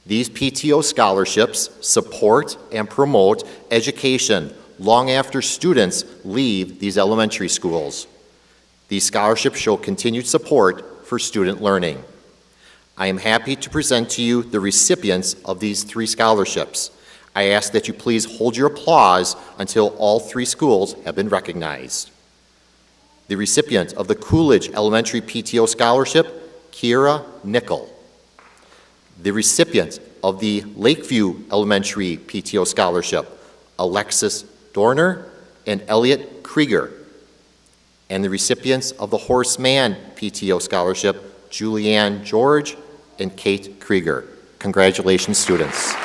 These PTO scholarships support and promote education long after students leave these elementary schools. These scholarships show continued support for student learning. I am happy to present to you the recipients of these three scholarships. I ask that you please hold your applause until all three schools have been recognized. The recipient of the Coolidge Elementary PTO Scholarship, Kiera Nickel. The recipient of the Lakeview Elementary PTO Scholarship, Alexis Dorner and Elliot Krieger. and the recipients of the Horseman PTO Scholarship, Julianne George and Kate Krieger. Congratulations, students.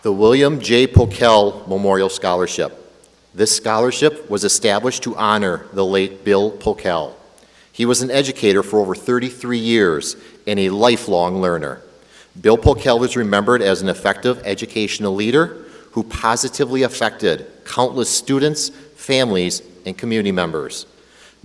The William J. Pokel Memorial Scholarship. This scholarship was established to honor the late Bill Pokel. He was an educator for over 33 years and a lifelong learner. Bill Pokel is remembered as an effective educational leader who positively affected countless students, families, and community members.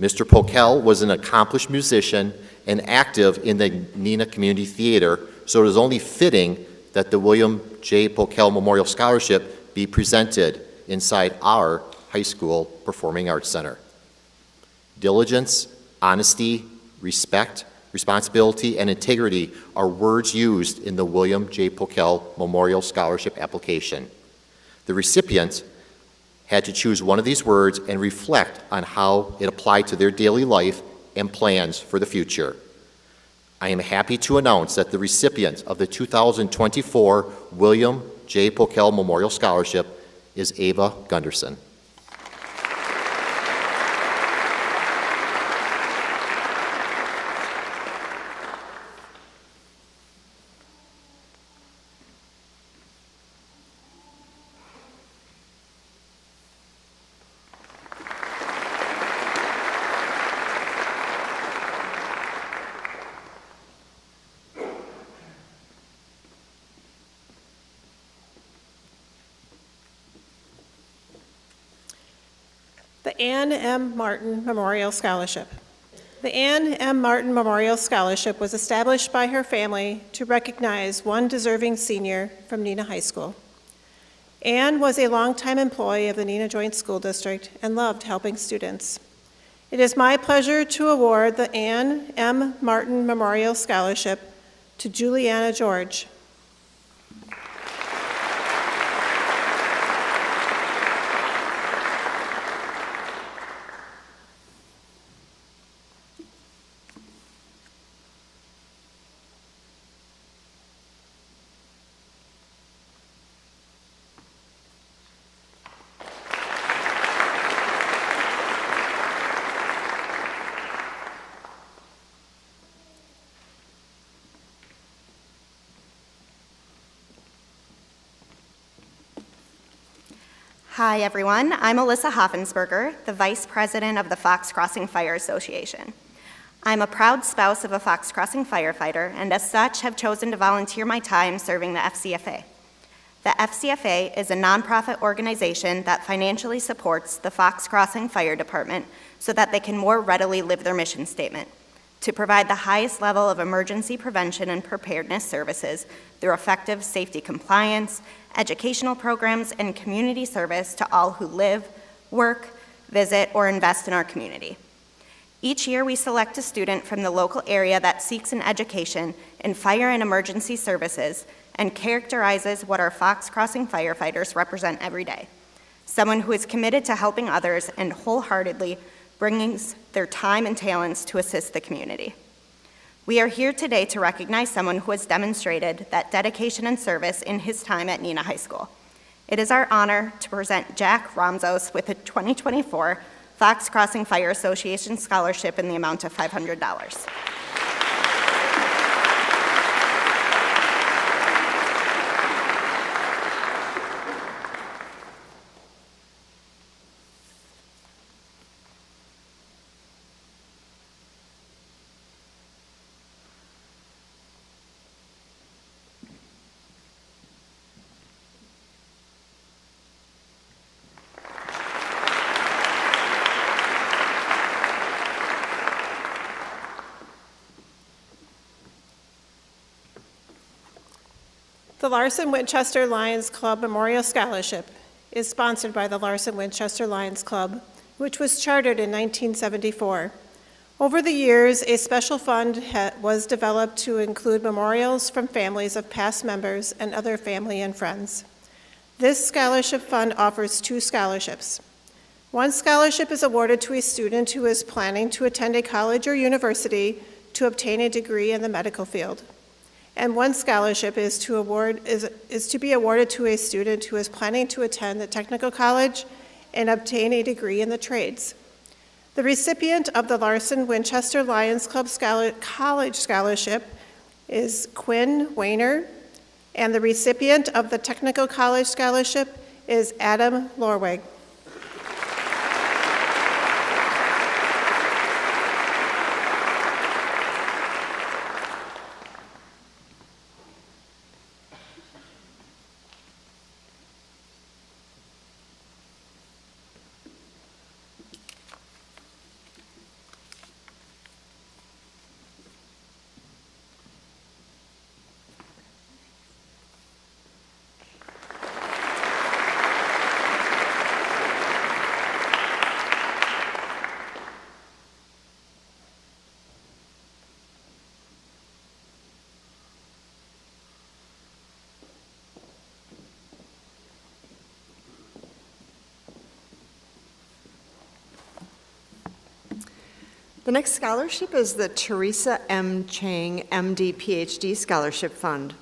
Mr. Pokel was an accomplished musician and active in the Neenah Community Theater, so it is only fitting that the William J. Pokel Memorial Scholarship be presented inside our high school performing arts center. Diligence, honesty, respect, responsibility, and integrity are words used in the William J. Pokel Memorial Scholarship application. The recipient had to choose one of these words and reflect on how it applied to their daily life and plans for the future. I am happy to announce that the recipient of the 2024 William J. Pokel Memorial Scholarship is Ava Gunderson. The Ann M. Martin Memorial Scholarship. The Ann M. Martin Memorial Scholarship was established by her family to recognize one deserving senior from Neenah High School. Ann was a longtime employee of the Neenah Joint School District and loved helping students. It is my pleasure to award the Ann M. Martin Memorial Scholarship to Juliana George. Hi, everyone. I'm Alyssa Hoffensberger, the Vice President of the Fox Crossing Fire Association. I'm a proud spouse of a Fox Crossing firefighter, and as such have chosen to volunteer my time serving the FCFA. The FCFA is a nonprofit organization that financially supports the Fox Crossing Fire Department so that they can more readily live their mission statement, to provide the highest level of emergency prevention and preparedness services through effective safety compliance, educational programs, and community service to all who live, work, visit, or invest in our community. Each year, we select a student from the local area that seeks an education in fire and emergency services and characterizes what our Fox Crossing firefighters represent every day. Someone who is committed to helping others and wholeheartedly brings their time and talents to assist the community. We are here today to recognize someone who has demonstrated that dedication and service in his time at Neenah High School. It is our honor to present Jack Ramzos with the 2024 Fox Crossing Fire Association Scholarship in the amount of $500. The Larson Winchester Lions Club Memorial Scholarship is sponsored by the Larson Winchester Lions Club, which was chartered in 1974. Over the years, a special fund was developed to include memorials from families of past members and other family and friends. This scholarship fund offers 2 scholarships. One scholarship is awarded to a student who is planning to attend a college or university to obtain a degree in the medical field. And one scholarship is to be awarded to a student who is planning to attend the technical college and obtain a degree in the trades. The recipient of the Larson Winchester Lions Club College Scholarship is Quinn Weiner, and the recipient of the Technical College Scholarship is Adam Lorweg. The next scholarship is the Teresa M. Chang MD PhD Scholarship Fund.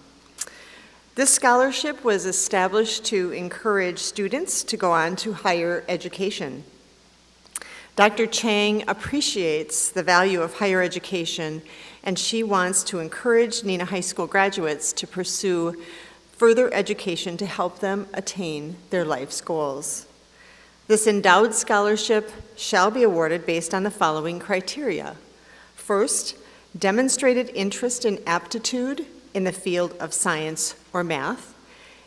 This scholarship was established to encourage students to go on to higher education. Dr. Chang appreciates the value of higher education, and she wants to encourage Neenah High School graduates to pursue further education to help them attain their life's goals. This endowed scholarship shall be awarded based on the following criteria. First, demonstrated interest and aptitude in the field of science or math,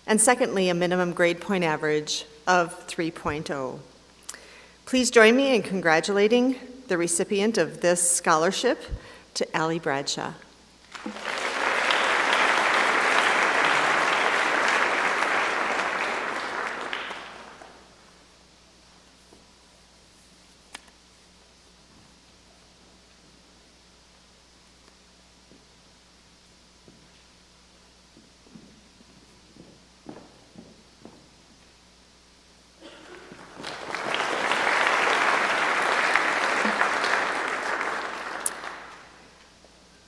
and secondly, a minimum grade point average of 3.0. Please join me in congratulating the recipient of this scholarship, to Allie Bradshaw.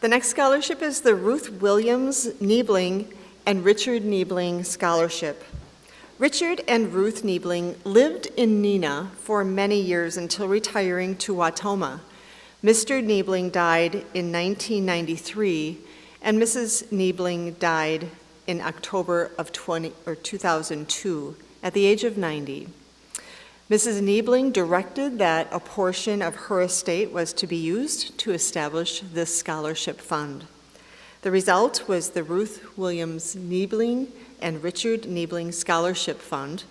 The next scholarship is the Ruth Williams Niebling and Richard Niebling Scholarship. Richard and Ruth Niebling lived in Neenah for many years until retiring to Wautoma. Mr. Niebling died in 1993, and Mrs. Niebling died in October of 2002 at the age of 90. Mrs. Niebling directed that a portion of her estate was to be used to establish this scholarship fund. The result was the Ruth Williams Niebling and Richard Niebling Scholarship Fund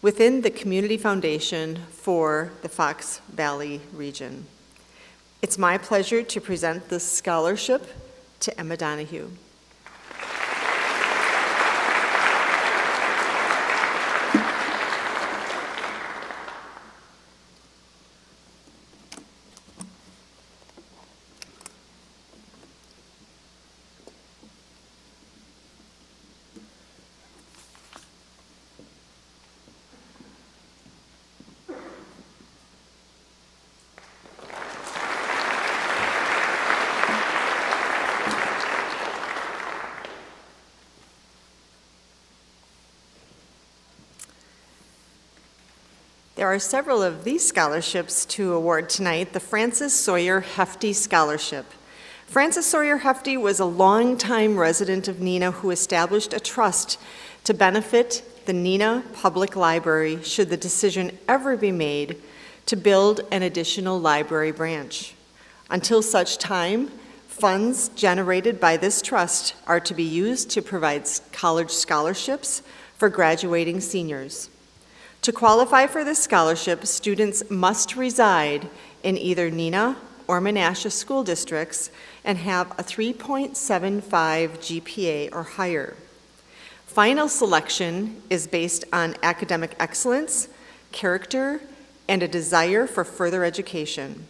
within the Community Foundation for the Fox Valley region. It's my pleasure to present this scholarship to Emma Donahue. There are several of these scholarships to award tonight. The Frances Sawyer Hefty Scholarship. Frances Sawyer Hefty was a longtime resident of Neenah who established a trust to benefit the Neenah Public Library should the decision ever be made to build an additional library branch. Until such time, funds generated by this trust are to be used to provide college scholarships for graduating seniors. To qualify for this scholarship, students must reside in either Neenah or Menasha school districts and have a 3.75 GPA or higher. Final selection is based on academic excellence, character, and a desire for further education.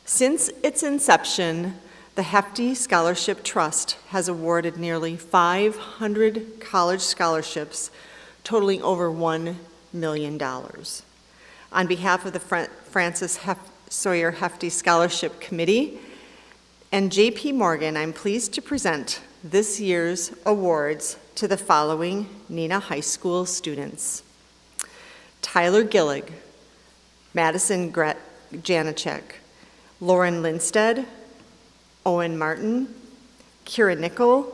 Since its inception, the Hefty Scholarship Trust has awarded nearly 500 college scholarships totaling over $1 million. On behalf of the Francis Sawyer Hefty Scholarship Committee and J.P. Morgan, I'm pleased to present this year's awards to the following Neenah High School students: Tyler Gillig, Madison Janacek, Lauren Lindstead, Owen Martin, Kira Nickel,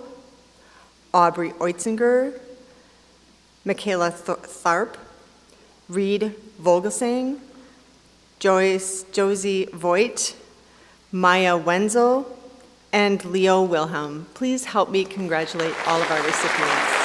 Aubrey Oitzinger, Michaela Tharp, Reed Vogelsang, Josie Voigt, Maya Wenzel, and Leo Wilhelm. Please help me congratulate all of our recipients.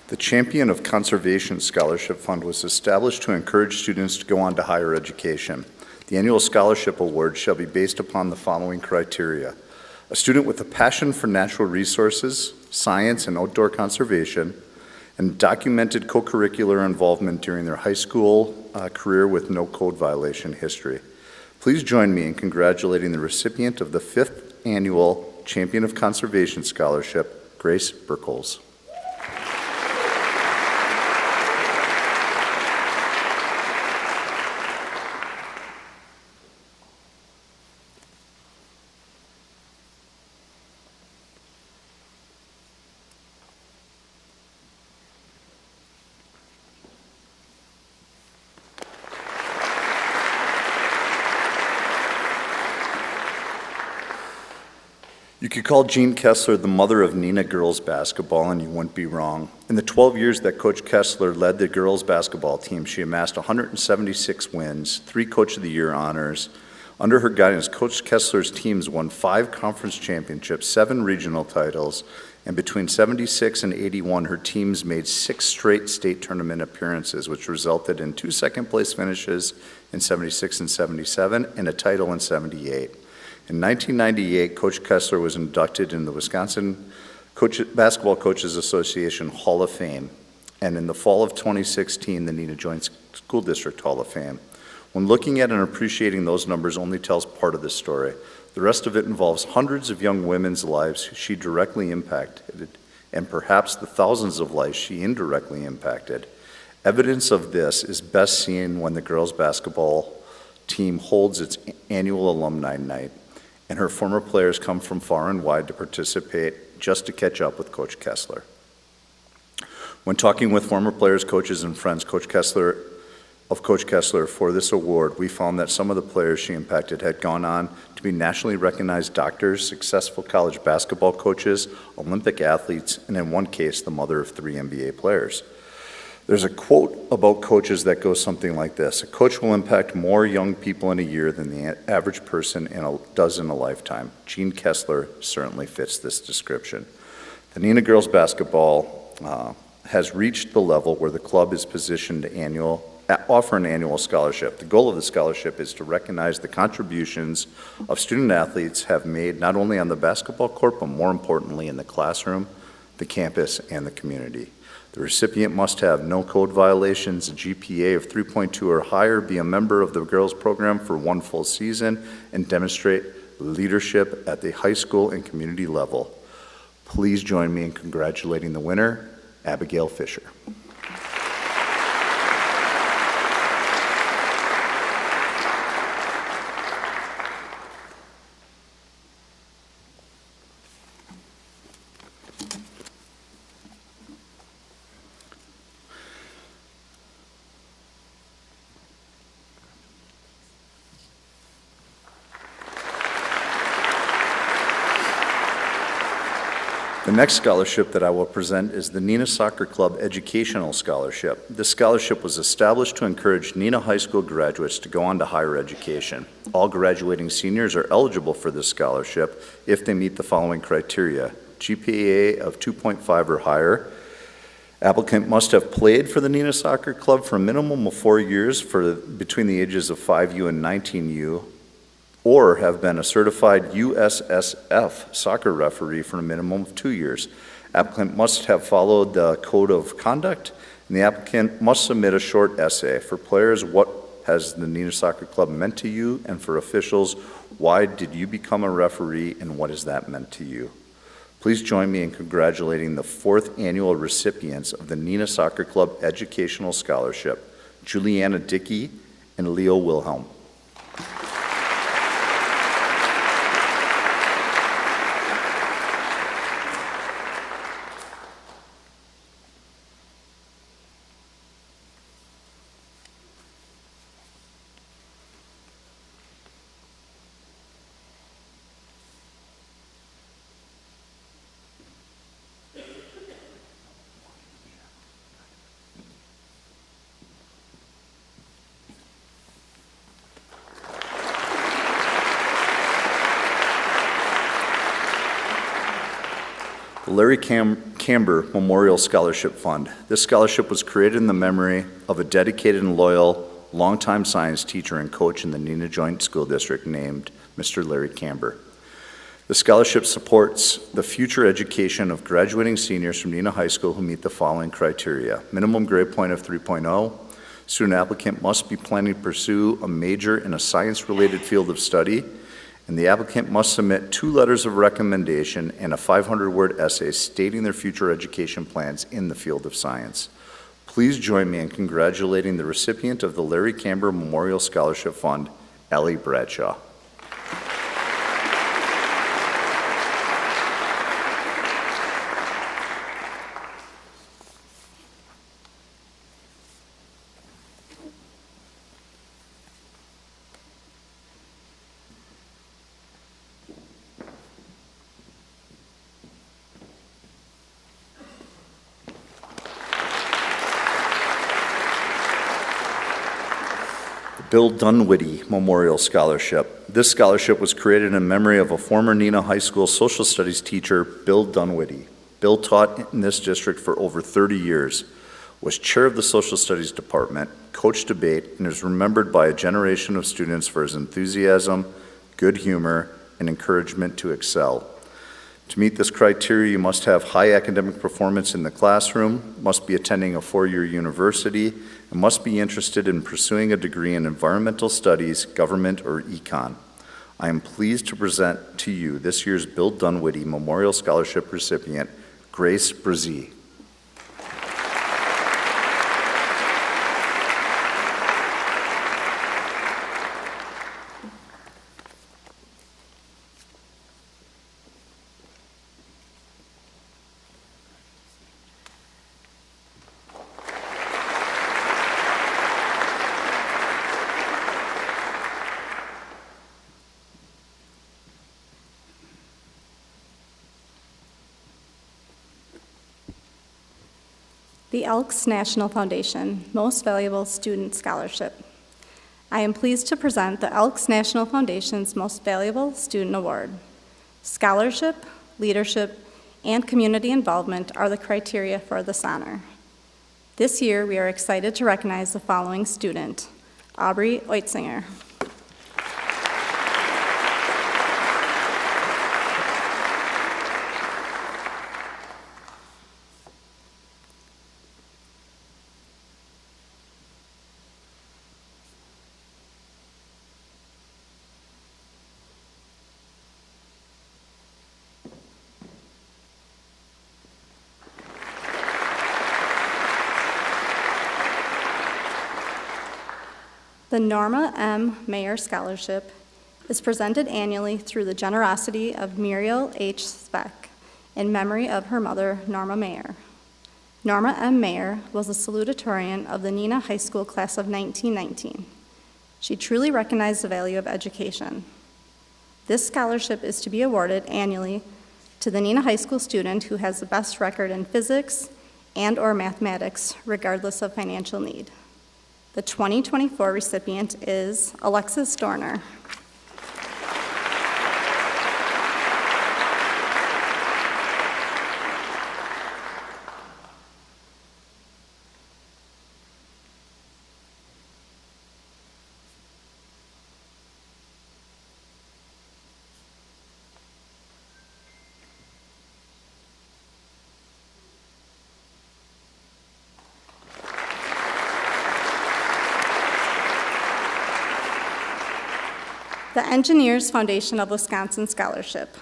The Champion of Conservation Scholarship Fund was established to encourage students to go on to higher education. The annual scholarship award shall be based upon the following criteria: a student with a passion for natural resources, science, and outdoor conservation, and documented co-curricular involvement during their high school career with no code violation history. Please join me in congratulating the recipient of the 5th Annual Champion of Conservation Scholarship, Grace Burkholz. You could call Jean Kessler the mother of Neenah girls basketball, and you wouldn't be wrong. In the 12 years that Coach Kessler led the girls basketball team, she amassed 176 wins, 3 Coach of the Year honors. Under her guidance, Coach Kessler's teams won 5 conference championships, 7 regional titles, and between 76 and 81, her teams made 6 straight state tournament appearances, which resulted in 2 second-place finishes in 76 and 77, and a title in 78. In 1998, Coach Kessler was inducted in the Wisconsin Basketball Coaches Association Hall of Fame, and in the fall of 2016, the Neenah Joint School District Hall of Fame. When looking at and appreciating those numbers only tells part of the story. The rest of it involves hundreds of young women's lives she directly impacted, and perhaps the thousands of lives she indirectly impacted. Evidence of this is best seen when the girls' basketball team holds its annual alumni night, and her former players come from far and wide to participate just to catch up with Coach Kessler. When talking with former players, coaches, and friends of Coach Kessler for this award, we found that some of the players she impacted had gone on to be nationally recognized doctors, successful college basketball coaches, Olympic athletes, and in one case, the mother of 3 NBA players. There's a quote about coaches that goes something like this: a coach will impact more young people in a year than the average person does in a lifetime. Jean Kessler certainly fits this description. The Neenah girls basketball has reached the level where the club is positioned to offer an annual scholarship. The goal of the scholarship is to recognize the contributions of student athletes have made not only on the basketball court, but more importantly in the classroom, the campus, and the community. The recipient must have no code violations, a GPA of 3.2 or higher, be a member of the girls program for 1 full season, and demonstrate leadership at the high school and community level. Please join me in congratulating the winner, Abigail Fisher. The next scholarship that I will present is the Neenah Soccer Club Educational Scholarship. This scholarship was established to encourage Neenah High School graduates to go on to higher education. All graduating seniors are eligible for this scholarship if they meet the following criteria: GPA of 2.5 or higher. Applicant must have played for the Neenah Soccer Club for a minimum of 4 years between the ages of 5U and 19U, or have been a certified USSF soccer referee for a minimum of 2 years. Applicant must have followed the code of conduct, and the applicant must submit a short essay. For players, what has the Neenah Soccer Club meant to you? And for officials, why did you become a referee, and what has that meant to you? Please join me in congratulating the 4th annual recipients of the Neenah Soccer Club Educational Scholarship, Juliana Dickey and Leo Wilhelm. The Larry Camber Memorial Scholarship Fund. This scholarship was created in the memory of a dedicated and loyal, longtime science teacher and coach in the Neenah Joint School District named Mr. Larry Camber. The scholarship supports the future education of graduating seniors from Neenah High School who meet the following criteria: minimum grade point of 3.0, student applicant must be planning to pursue a major in a science-related field of study, and the applicant must submit 2 letters of recommendation and a 500-word essay stating their future education plans in the field of science. Please join me in congratulating the recipient of the Larry Camber Memorial Scholarship Fund, Ellie Bradshaw. Bill Dunwitty Memorial Scholarship. This scholarship was created in memory of a former Neenah High School social studies teacher, Bill Dunwitty. Bill taught in this district for over 30 years, was chair of the social studies department, coached debate, and is remembered by a generation of students for his enthusiasm, good humor, and encouragement to excel. To meet this criteria, you must have high academic performance in the classroom, must be attending a 4-year university, and must be interested in pursuing a degree in environmental studies, government, or econ. I am pleased to present to you this year's Bill Dunwitty Memorial Scholarship recipient, Grace Brzee. The Elks National Foundation Most Valuable Student Scholarship. I am pleased to present the Elks National Foundation's Most Valuable Student Award. Scholarship, leadership, and community involvement are the criteria for this honor. This year, we are excited to recognize the following student: Aubrey Oitzinger. The Norma M. Mayer Scholarship is presented annually through the generosity of Muriel H. Speck in memory of her mother, Norma Mayer. Norma M. Mayer was a salutatorian of the Neenah High School class of 1919. She truly recognized the value of education. This scholarship is to be awarded annually to the Neenah High School student who has the best record in physics and/or mathematics, regardless of financial need. The 2024 recipient is Alexis Dorner. The Engineers Foundation of Wisconsin Scholarship.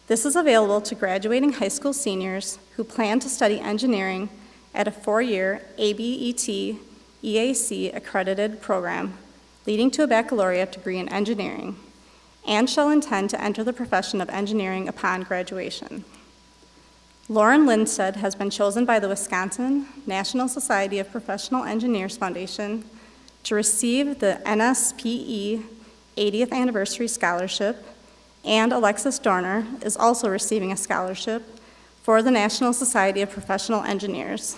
This is available to graduating high school seniors who plan to study engineering at a 4-year ABET EAC accredited program leading to a baccalaureate degree in engineering and shall intend to enter the profession of engineering upon graduation. Lauren Lindstedt has been chosen by the Wisconsin National Society of Professional Engineers Foundation to receive the NSPE 80th Anniversary Scholarship, and Alexis Dorner is also receiving a scholarship for the National Society of Professional Engineers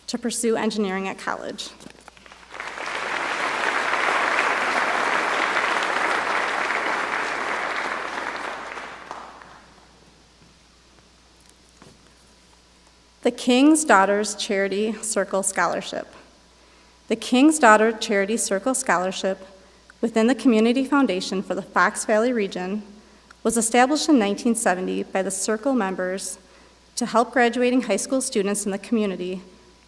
to pursue engineering at college. The King's Daughters Charity Circle Scholarship. The King's Daughter Charity Circle Scholarship within the Community Foundation for the Fox Valley region was established in 1970 by the Circle members to help graduating high school students in the community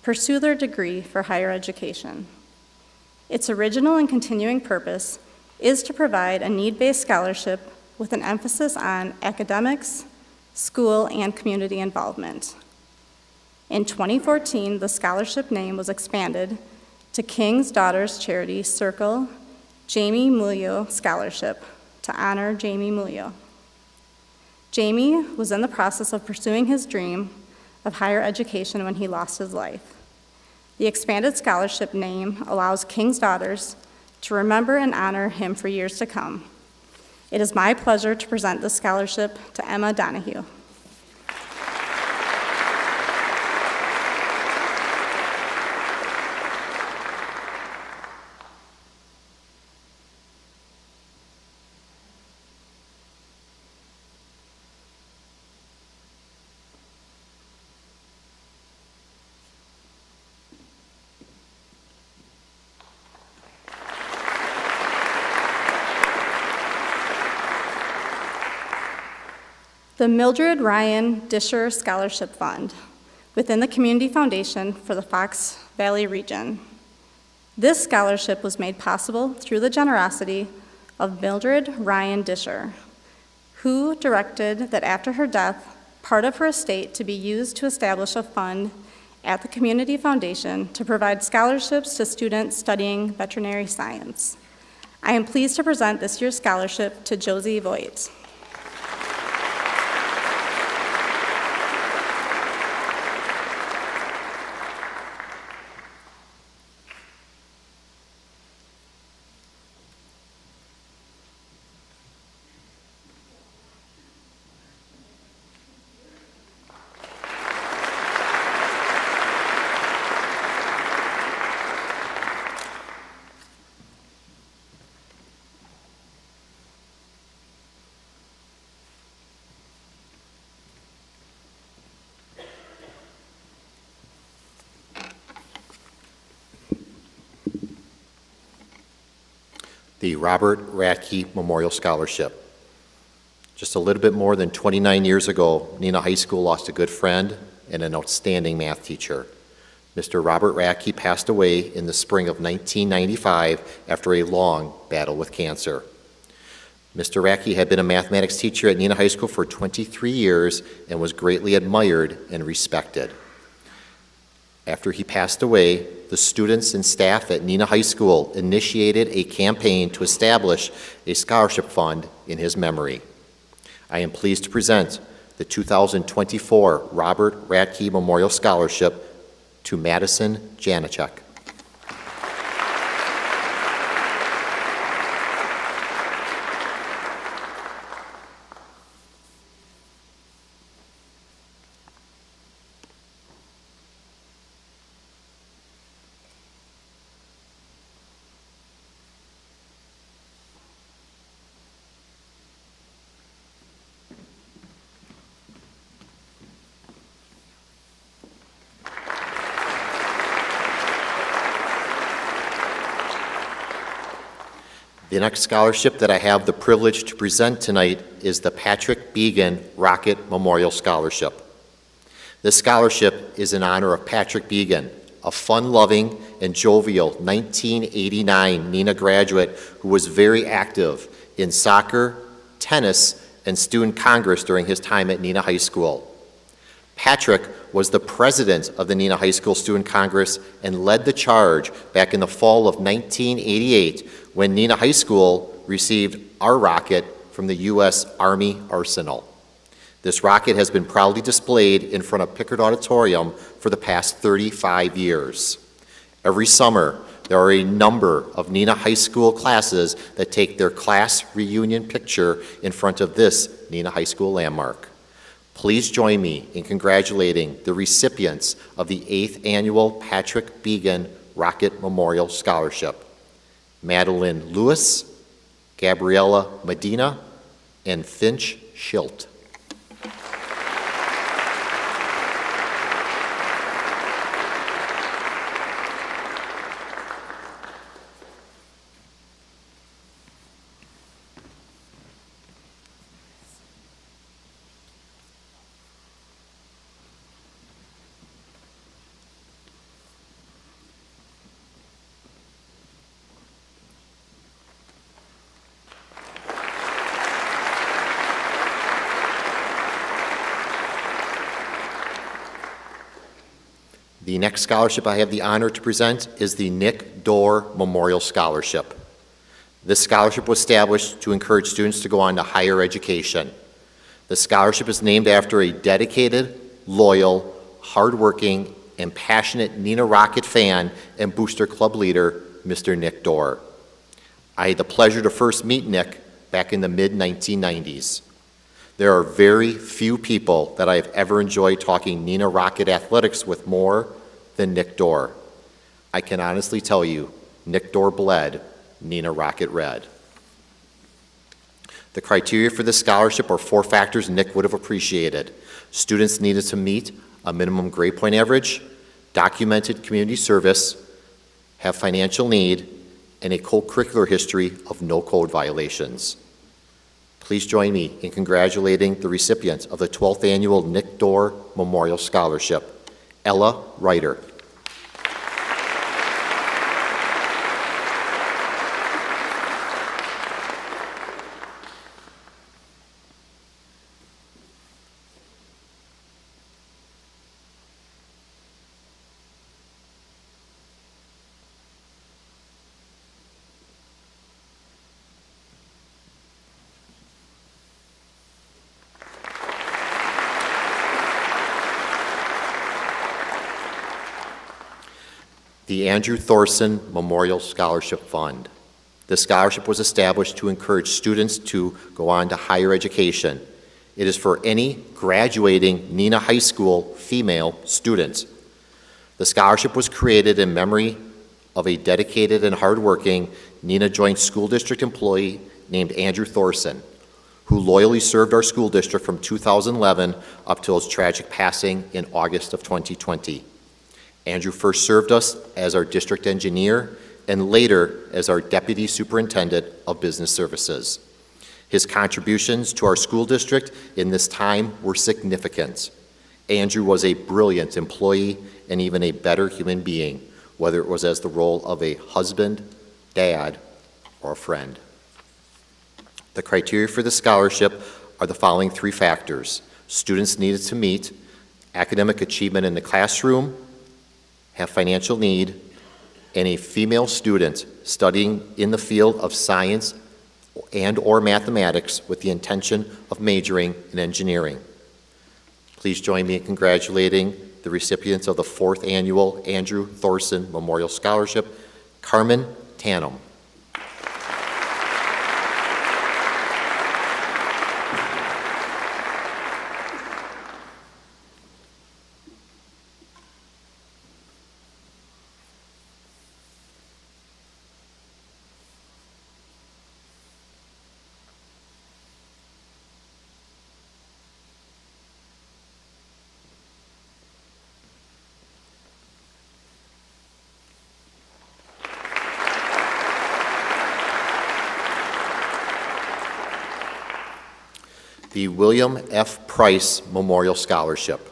pursue their degree for higher education. Its original and continuing purpose is to provide a need-based scholarship with an emphasis on academics, school, and community involvement. In 2014, the scholarship name was expanded to King's Daughters Charity Circle Jamie Mulyo Scholarship to honor Jamie Mulyo. Jamie was in the process of pursuing his dream of higher education when he lost his life. The expanded scholarship name allows King's Daughters to remember and honor him for years to come. It is my pleasure to present this scholarship to Emma Donahue. The Mildred Ryan Disher Scholarship Fund within the Community Foundation for the Fox Valley region. This scholarship was made possible through the generosity of Mildred Ryan Disher, who directed that after her death, part of her estate to be used to establish a fund at the Community Foundation to provide scholarships to students studying veterinary science. I am pleased to present this year's scholarship to Josie Voigt. The Robert Radke Memorial Scholarship. Just a little bit more than 29 years ago, Neenah High School lost a good friend and an outstanding math teacher. Mr. Robert Radke passed away in the spring of 1995 after a long battle with cancer. Mr. Radke had been a mathematics teacher at Neenah High School for 23 years and was greatly admired and respected. After he passed away, the students and staff at Neenah High School initiated a campaign to establish a scholarship fund in his memory. I am pleased to present the 2024 Robert Radke Memorial Scholarship to Madison Janacek. The next scholarship that I have the privilege to present tonight is the Patrick Began Rocket Memorial Scholarship. This scholarship is in honor of Patrick Began, a fun-loving and jovial 1989 Neenah graduate who was very active in soccer, tennis, and student congress during his time at Neenah High School. Patrick was the president of the Neenah High School Student Congress and led the charge back in the fall of 1988 when Neenah High School received our rocket from the U.S. Army Arsenal. This rocket has been proudly displayed in front of Pickard Auditorium for the past 35 years. Every summer, there are a number of Neenah High School classes that take their class reunion picture in front of this Neenah High School landmark. Please join me in congratulating the recipients of the 8th Annual Patrick Began Rocket Memorial Scholarship: Madeline Lewis, Gabriella Medina, and Finch Schilt. The next scholarship I have the honor to present is the Nick Dorr Memorial Scholarship. This scholarship was established to encourage students to go on to higher education. The scholarship is named after a dedicated, loyal, hardworking, and passionate Neenah Rocket fan and Booster Club leader, Mr. Nick Dorr. I had the pleasure to first meet Nick back in the mid-1990s. There are very few people that I have ever enjoyed talking Neenah Rocket athletics with more than Nick Dorr. I can honestly tell you, Nick Dorr bled Neenah Rocket red. The criteria for this scholarship are 4 factors Nick would have appreciated. Students needed to meet a minimum grade point average, documented community service, have financial need, and a co-curricular history of no code violations. Please join me in congratulating the recipient of the 12th Annual Nick Dorr Memorial Scholarship, Ella Reiter. The Andrew Thorson Memorial Scholarship Fund. This scholarship was established to encourage students to go on to higher education. It is for any graduating Neenah High School female student. The scholarship was created in memory of a dedicated and hardworking Neenah Joint School District employee named Andrew Thorson, who loyally served our school district from 2011 up till his tragic passing in August of 2020. Andrew first served us as our district engineer and later as our deputy superintendent of business services. His contributions to our school district in this time were significant. Andrew was a brilliant employee and even a better human being, whether it was as the role of a husband, dad, or a friend. The criteria for the scholarship are the following 3 factors. Students needed to meet academic achievement in the classroom, have financial need, and a female student studying in the field of science and/or mathematics with the intention of majoring in engineering. Please join me in congratulating the recipients of the 4th Annual Andrew Thorson Memorial Scholarship, Carmen Tannum. The William F. Price Memorial Scholarship.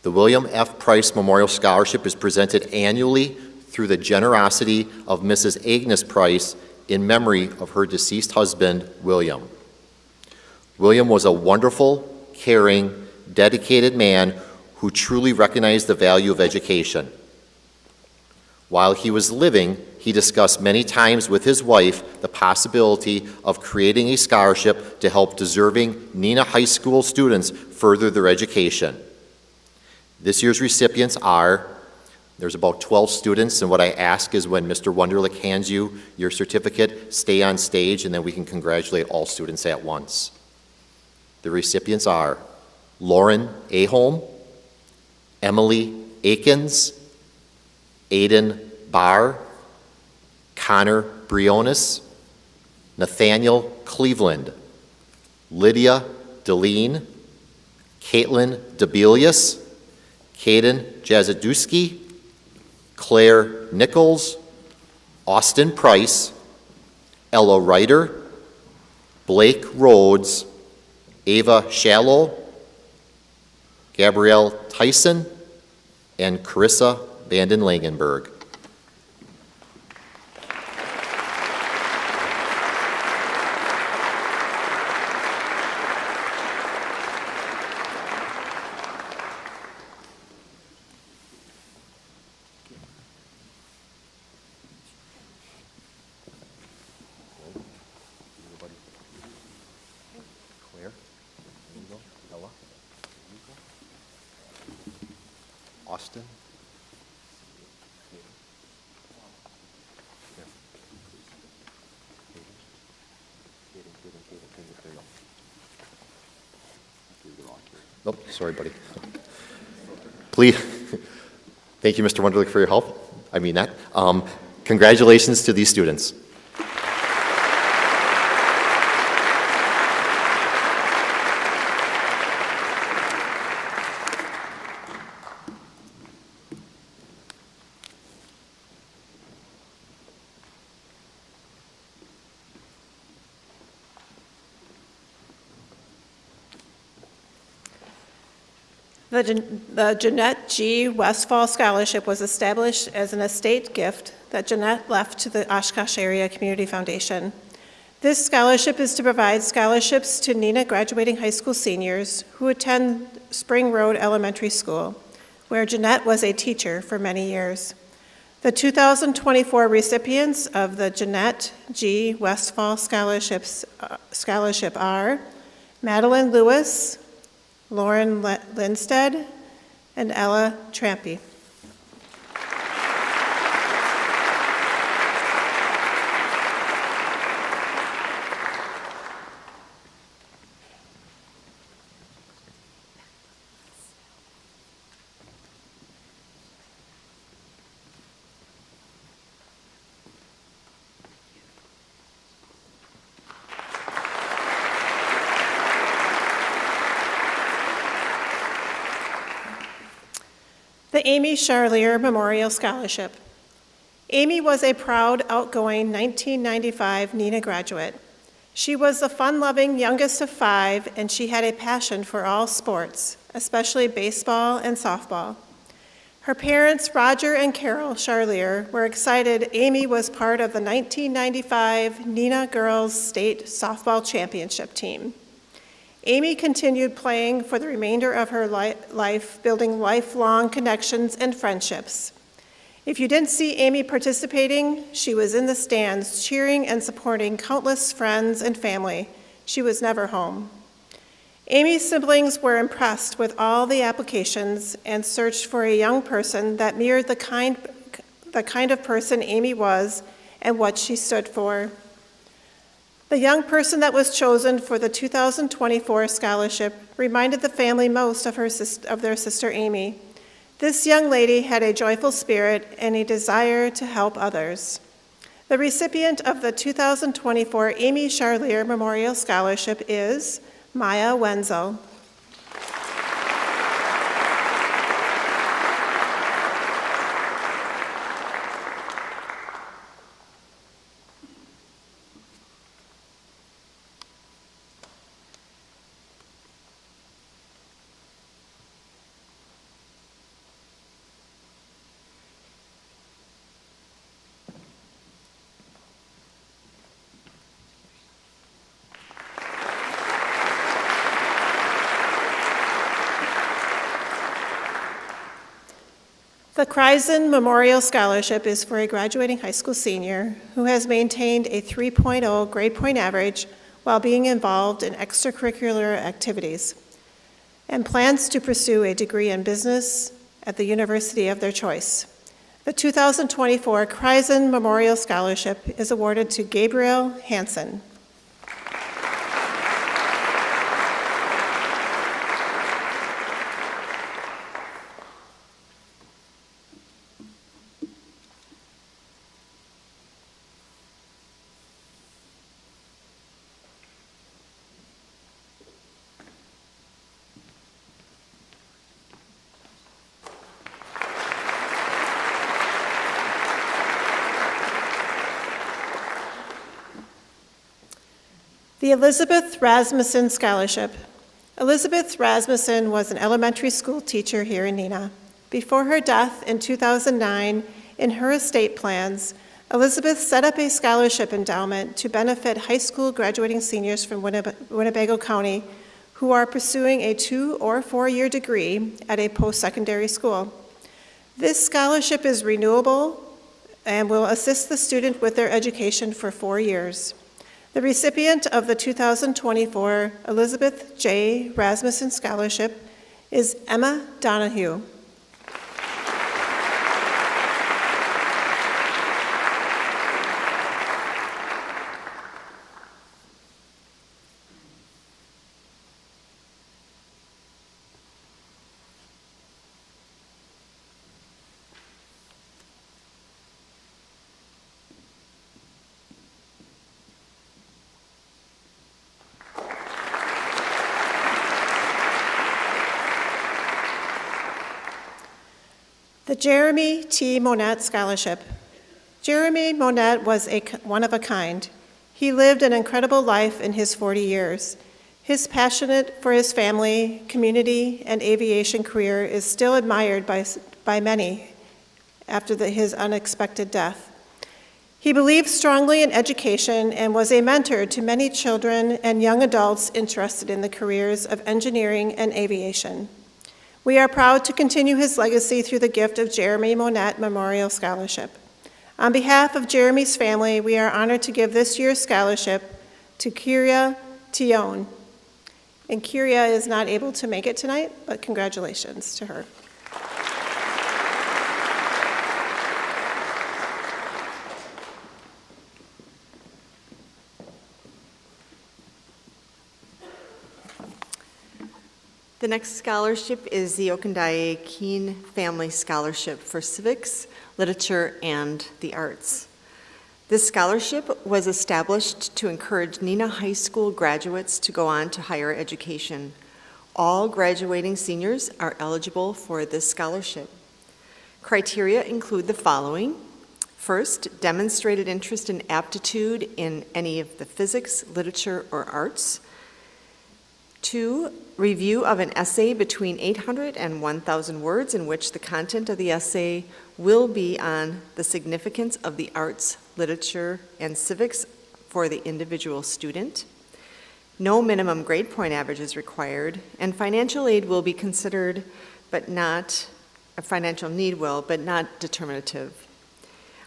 The William F. Price Memorial Scholarship is presented annually through the generosity of Mrs. Agnes Price in memory of her deceased husband, William. William was a wonderful, caring, dedicated man who truly recognized the value of education. While he was living, he discussed many times with his wife the possibility of creating a scholarship to help deserving Neenah High School students further their education. This year's recipients are, there's about 12 students, and what I ask is when Mr. Wunderlich hands you your certificate, stay on stage and then we can congratulate all students at once. The recipients are Lauren Aholm, Emily Akins, Aiden Barr, Connor Briones, Nathaniel Cleveland, Lydia Deline, Caitlin Debelius, Caden Jazadewski, Claire Nichols, Austin Price, Ella Ryder, Blake Rhodes, Ava Shallow, Gabrielle Tyson, and Carissa Vanden Langenberg. Austin. Nope, sorry, buddy. Please, thank you, Mr. Wunderlich, for your help. I mean that. Congratulations to these students. The Jeanette G. Westfall Scholarship was established as an estate gift that Jeanette left to the Oshkosh Area Community Foundation. This scholarship is to provide scholarships to Neenah graduating high school seniors who attend Spring Road Elementary School, where Jeanette was a teacher for many years. The 2024 recipients of the Jeanette G. Westfall Scholarship are Madeline Lewis, Lauren Lindstead, and Ella Trampy. The Amy Charlier Memorial Scholarship. Amy was a proud, outgoing 1995 Neenah graduate. She was the fun-loving youngest of 5, and she had a passion for all sports, especially baseball and softball. Her parents, Roger and Carol Charlier, were excited Amy was part of the 1995 Neenah Girls State Softball Championship team. Amy continued playing for the remainder of her life, building lifelong connections and friendships. If you didn't see Amy participating, she was in the stands cheering and supporting countless friends and family. She was never home. Amy's siblings were impressed with all the applications and searched for a young person that mirrored the kind of person Amy was and what she stood for. The young person that was chosen for the 2024 scholarship reminded the family most of their sister Amy. This young lady had a joyful spirit and a desire to help others. The recipient of the 2024 Amy Charlier Memorial Scholarship is Maya Wenzel. The Kreisen Memorial Scholarship is for a graduating high school senior who has maintained a 3.0 grade point average while being involved in extracurricular activities and plans to pursue a degree in business at the university of their choice. The 2024 Kreisen Memorial Scholarship is awarded to Gabriel Hansen. The Elizabeth Rasmussen Scholarship. Elizabeth Rasmussen was an elementary school teacher here in Neenah. Before her death in 2009, in her estate plans, Elizabeth set up a scholarship endowment to benefit high school graduating seniors from Winnebago County who are pursuing a 2- or 4-year degree at a post-secondary school. This scholarship is renewable and will assist the student with their education for 4 years. The recipient of the 2024 Elizabeth J. Rasmussen Scholarship is Emma Donahue. The Jeremy T. Monette Scholarship. Jeremy Monette was one of a kind. He lived an incredible life in his 40 years. His passion for his family, community, and aviation career is still admired by many after his unexpected death. He believed strongly in education and was a mentor to many children and young adults interested in the careers of engineering and aviation. We are proud to continue his legacy through the gift of Jeremy Monette Memorial Scholarship. On behalf of Jeremy's family, we are honored to give this year's scholarship to Kyria Tion. And Kyria is not able to make it tonight, but congratulations to her. The next scholarship is the Okandaye Keene Family Scholarship for Civics, Literature, and the Arts. This scholarship was established to encourage Neenah High School graduates to go on to higher education. All graduating seniors are eligible for this scholarship. Criteria include the following. First, demonstrated interest and aptitude in any of the physics, literature, or arts. 2, review of an essay between 800 and 1,000 words in which the content of the essay will be on the significance of the arts, literature, and civics for the individual student. No minimum grade point average is required, and financial aid will be considered but not financial need will, but not determinative.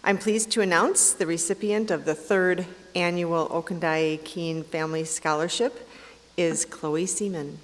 I'm pleased to announce the recipient of the 3rd annual Okendai Keene Family Scholarship is Chloe Seaman.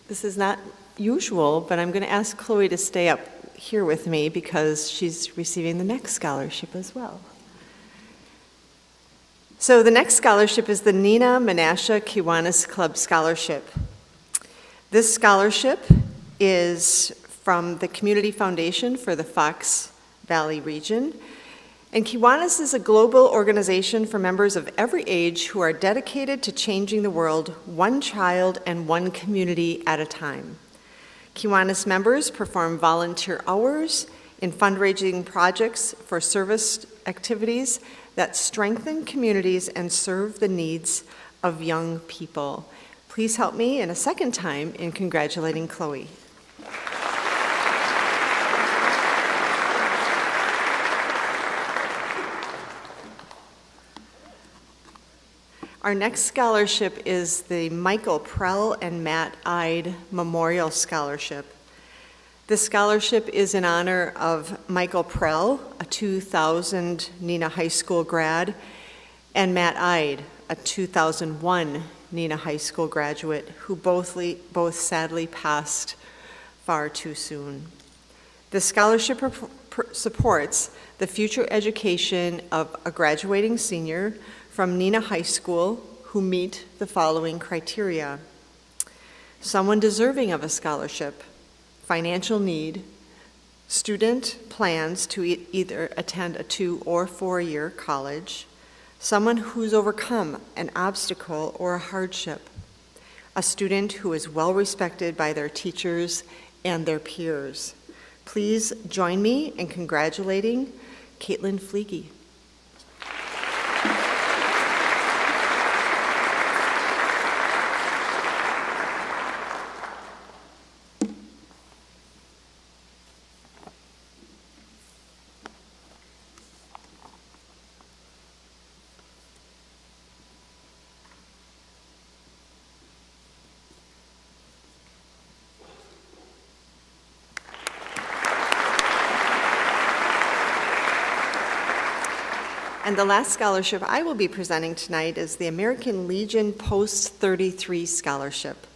This is not usual, but I'm going to ask Chloe to stay up here with me because she's receiving the next scholarship as well. So the next scholarship is the Neenah Menasha Kiwanis Club Scholarship. This scholarship is from the Community Foundation for the Fox Valley region. And Kiwanis is a global organization for members of every age who are dedicated to changing the world one child and one community at a time. Kiwanis members perform volunteer hours in fundraising projects for service activities that strengthen communities and serve the needs of young people. Please help me in a second time in congratulating Chloe. Our next scholarship is the Michael Prell and Matt Ide Memorial Scholarship. This scholarship is in honor of Michael Prell, a 2000 Neenah High School grad, and Matt Ide, a 2001 Neenah High School graduate, who both sadly passed far too soon. The scholarship supports the future education of a graduating senior from Neenah High School who meet the following criteria: someone deserving of a scholarship, financial need, student plans to either attend a 2- or 4-year college, someone who's overcome an obstacle or a hardship, a student who is well respected by their teachers and their peers. Please join me in congratulating Caitlin Fleege. And the last scholarship I will be presenting tonight is the American Legion Post 33 Scholarship.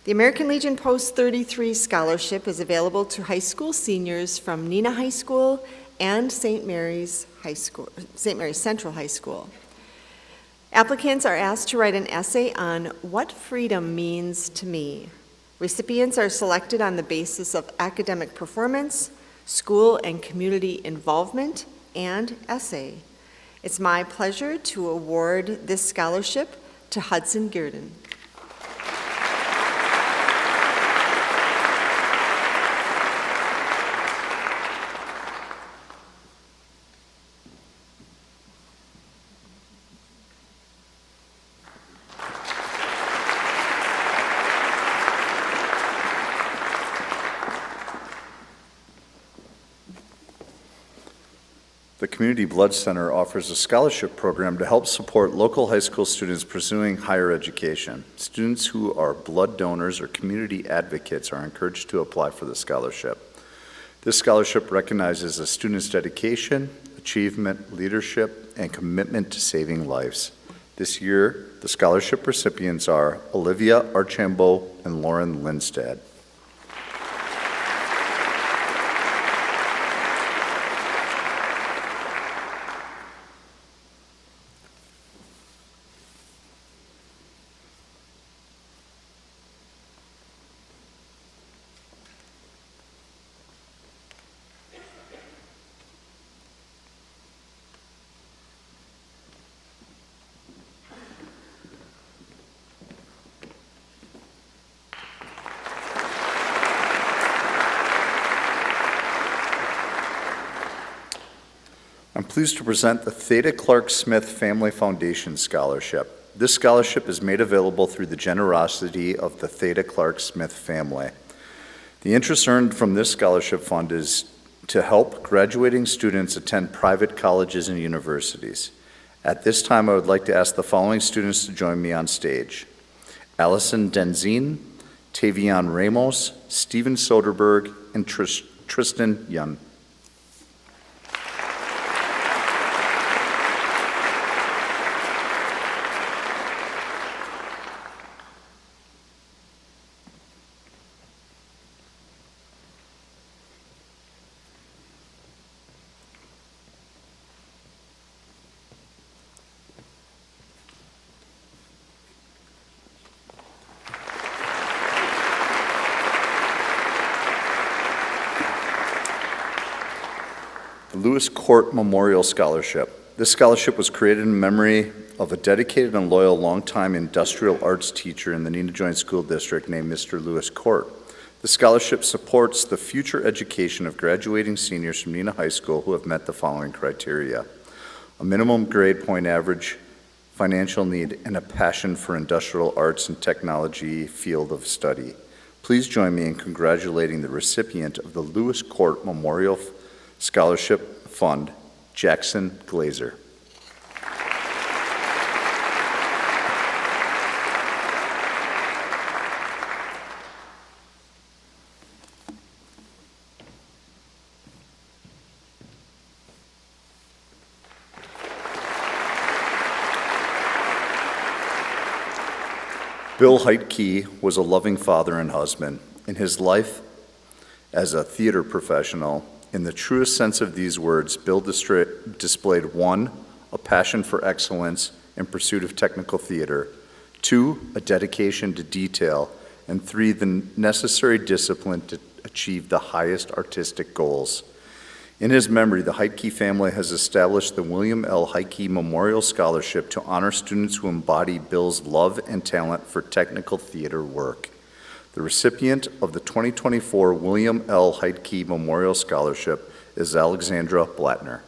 The American Legion Post 33 Scholarship is available to high school seniors from Neenah High School and St. Mary's Central High School. Applicants are asked to write an essay on what freedom means to me. Recipients are selected on the basis of academic performance, school and community involvement, and essay. It's my pleasure to award this scholarship to Hudson Gearden. The Community Blood Center offers a scholarship program to help support local high school students pursuing higher education. Students who are blood donors or community advocates are encouraged to apply for the scholarship. This scholarship recognizes a student's dedication, achievement, leadership, and commitment to saving lives. This year, the scholarship recipients are Olivia Archambault and Lauren Lindstad. Pleased to present the Theda Clark Smith Family Foundation Scholarship. This scholarship is made available through the generosity of the Theda Clark Smith family. The interest earned from this scholarship fund is to help graduating students attend private colleges and universities. At this time, I would like to ask the following students to join me on stage: Allison Denzine, Tavion Ramos, Steven Soderberg, and Tristan Yun. Lewis Court Memorial Scholarship. This scholarship was created in memory of a dedicated and loyal longtime industrial arts teacher in the Neenah Joint School District named Mr. Lewis Court. The scholarship supports the future education of graduating seniors from Neenah High School who have met the following criteria: a minimum grade point average, financial need, and a passion for industrial arts and technology field of study. Please join me in congratulating the recipient of the Lewis Court Memorial Scholarship Fund, Jackson Glazer. Bill Heitke was a loving father and husband. In his life as a theater professional, in the truest sense of these words, Bill displayed 1, a passion for excellence in pursuit of technical theater, 2, a dedication to detail, and 3, the necessary discipline to achieve the highest artistic goals. In his memory, the Heitke family has established the William L. Heitke Memorial Scholarship to honor students who embody Bill's love and talent for technical theater work. The recipient of the 2024 William L. Heitke Memorial Scholarship is Alexandra Blattner.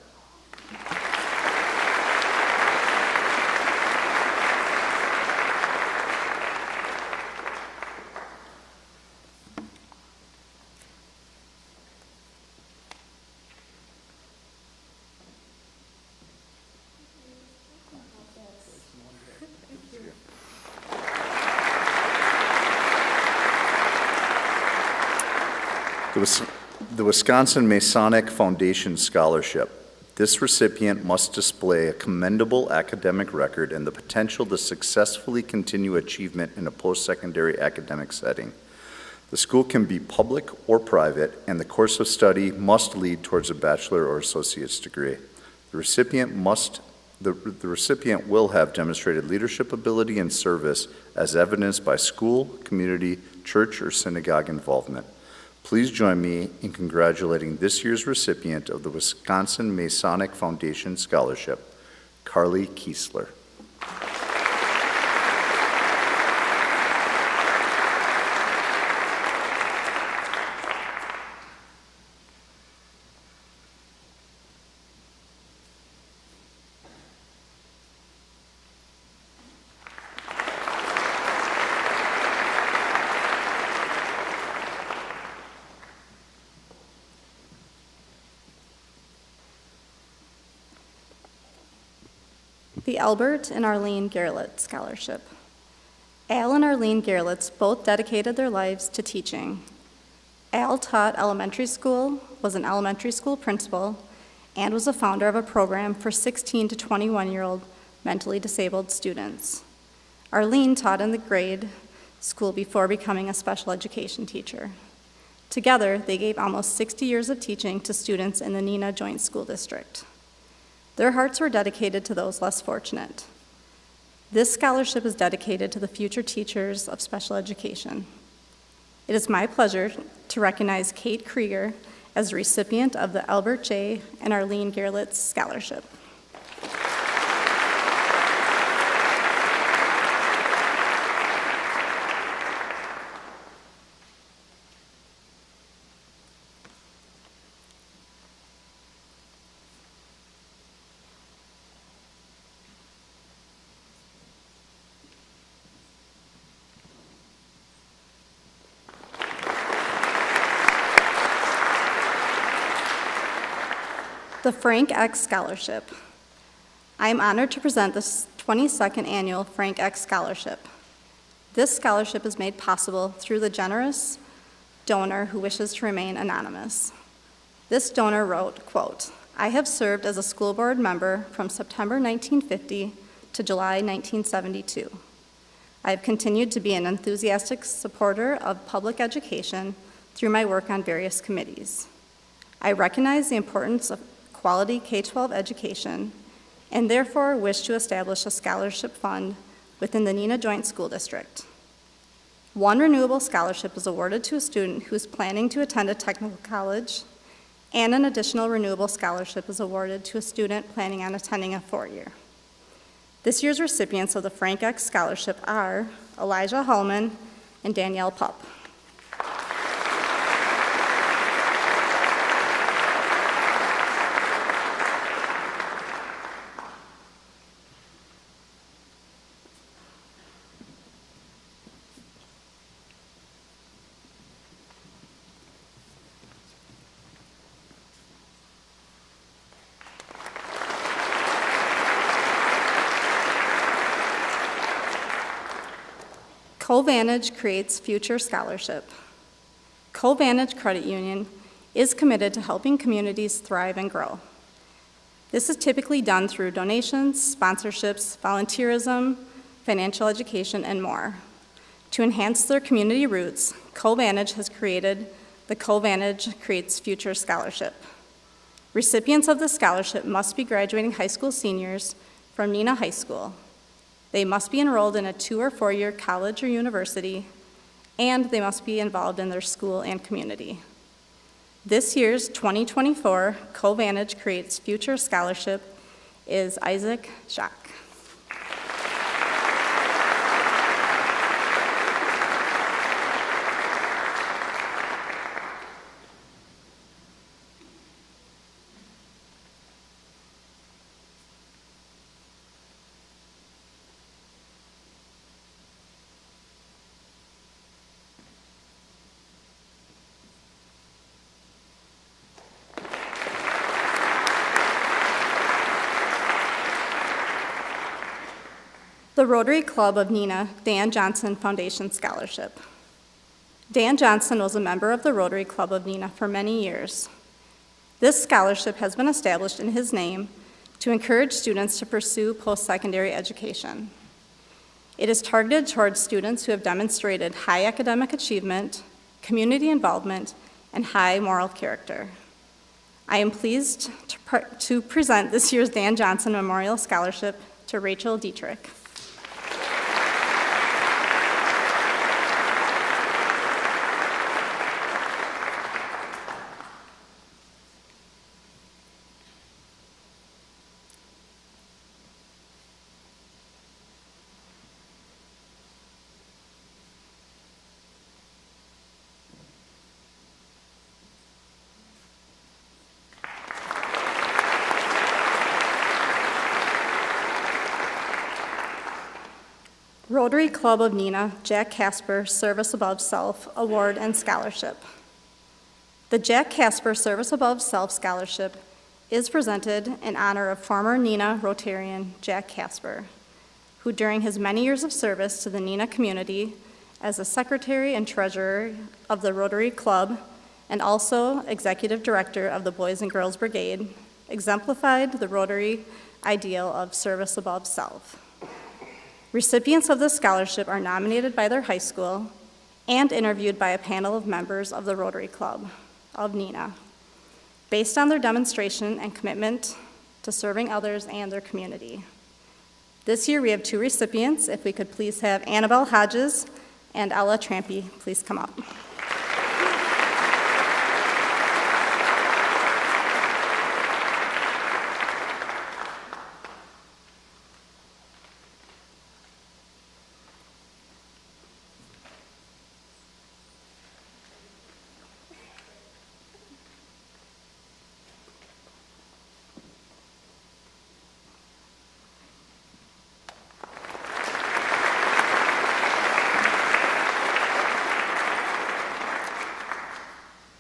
The Wisconsin Masonic Foundation Scholarship. This recipient must display a commendable academic record and the potential to successfully continue achievement in a post-secondary academic setting. The school can be public or private, and the course of study must lead towards a bachelor or associate's degree. The recipient will have demonstrated leadership ability and service as evidenced by school, community, church, or synagogue involvement. Please join me in congratulating this year's recipient of the Wisconsin Masonic Foundation Scholarship, Carly Kiesler. The Albert and Arlene Gerlitz Scholarship. Al and Arlene Gerlitz both dedicated their lives to teaching. Al taught elementary school, was an elementary school principal, and was a founder of a program for 16 to 21-year-old mentally disabled students. Arlene taught in the grade school before becoming a special education teacher. Together, they gave almost 60 years of teaching to students in the Neenah Joint School District. Their hearts were dedicated to those less fortunate. This scholarship is dedicated to the future teachers of special education. It is my pleasure to recognize Kate Krieger as the recipient of the Albert J. and Arlene Gerlitz Scholarship. The Frank X Scholarship. I am honored to present the 22nd Annual Frank X Scholarship. This scholarship is made possible through the generous donor who wishes to remain anonymous. This donor wrote, quote, "I have served as a school board member from September 1950 to July 1972. I have continued to be an enthusiastic supporter of public education through my work on various committees. I recognize the importance of quality K-12 education and therefore wish to establish a scholarship fund within the Neenah Joint School District. One renewable scholarship is awarded to a student who is planning to attend a technical college, and an additional renewable scholarship is awarded to a student planning on attending a four-year. This year's recipients of the Frank X Scholarship are Elijah Hullman and Danielle Pupp. CoVantage creates Future Scholarship. CoVantage Credit Union is committed to helping communities thrive and grow. This is typically done through donations, sponsorships, volunteerism, financial education, and more. To enhance their community roots, CoVantage has created the CoVantage Creates Future Scholarship. Recipients of the scholarship must be graduating high school seniors from Neenah High School. They must be enrolled in a 2- or 4-year college or university, and they must be involved in their school and community. This year's 2024 CoVantage Creates Future Scholarship is Isaac Jacques. The Rotary Club of Neenah Dan Johnson Foundation Scholarship. Dan Johnson was a member of the Rotary Club of Neenah for many years. This scholarship has been established in his name to encourage students to pursue post-secondary education. It is targeted towards students who have demonstrated high academic achievement, community involvement, and high moral character. I am pleased to present this year's Dan Johnson Memorial Scholarship to Rachel Dietrich. Rotary Club of Neenah Jack Casper Service Above Self Award and Scholarship. The Jack Casper Service Above Self Scholarship is presented in honor of former Neenah Rotarian Jack Casper, who during his many years of service to the Neenah community as the Secretary and Treasurer of the Rotary Club and also Executive Director of the Boys and Girls Brigade, exemplified the Rotary ideal of service above self. Recipients of this scholarship are nominated by their high school and interviewed by a panel of members of the Rotary Club of Neenah, based on their demonstration and commitment to serving others and their community. This year we have 2 recipients. If we could please have Annabelle Hodges and Ella Trampy please come up.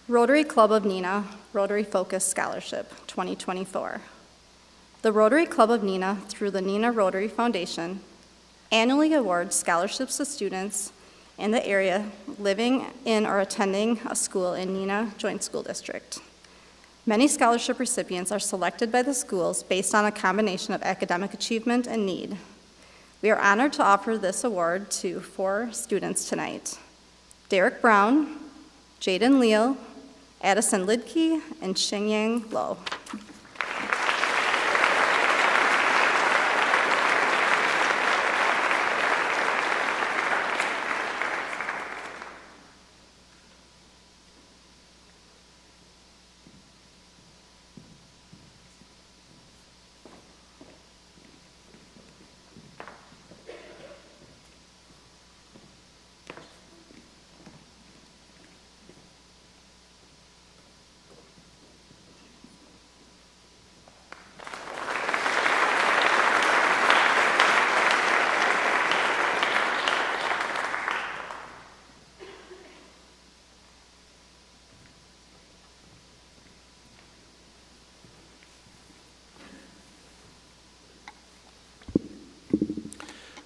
Rotary Club of Neenah Rotary Focus Scholarship 2024. The Rotary Club of Neenah, through the Neenah Rotary Foundation, annually awards scholarships to students in the area living in or attending a school in Neenah Joint School District. Many scholarship recipients are selected by the schools based on a combination of academic achievement and need. We are honored to offer this award to 4 students tonight: Derek Brown, Jaden Leal, Addison Lidke, and Xingyang Lo.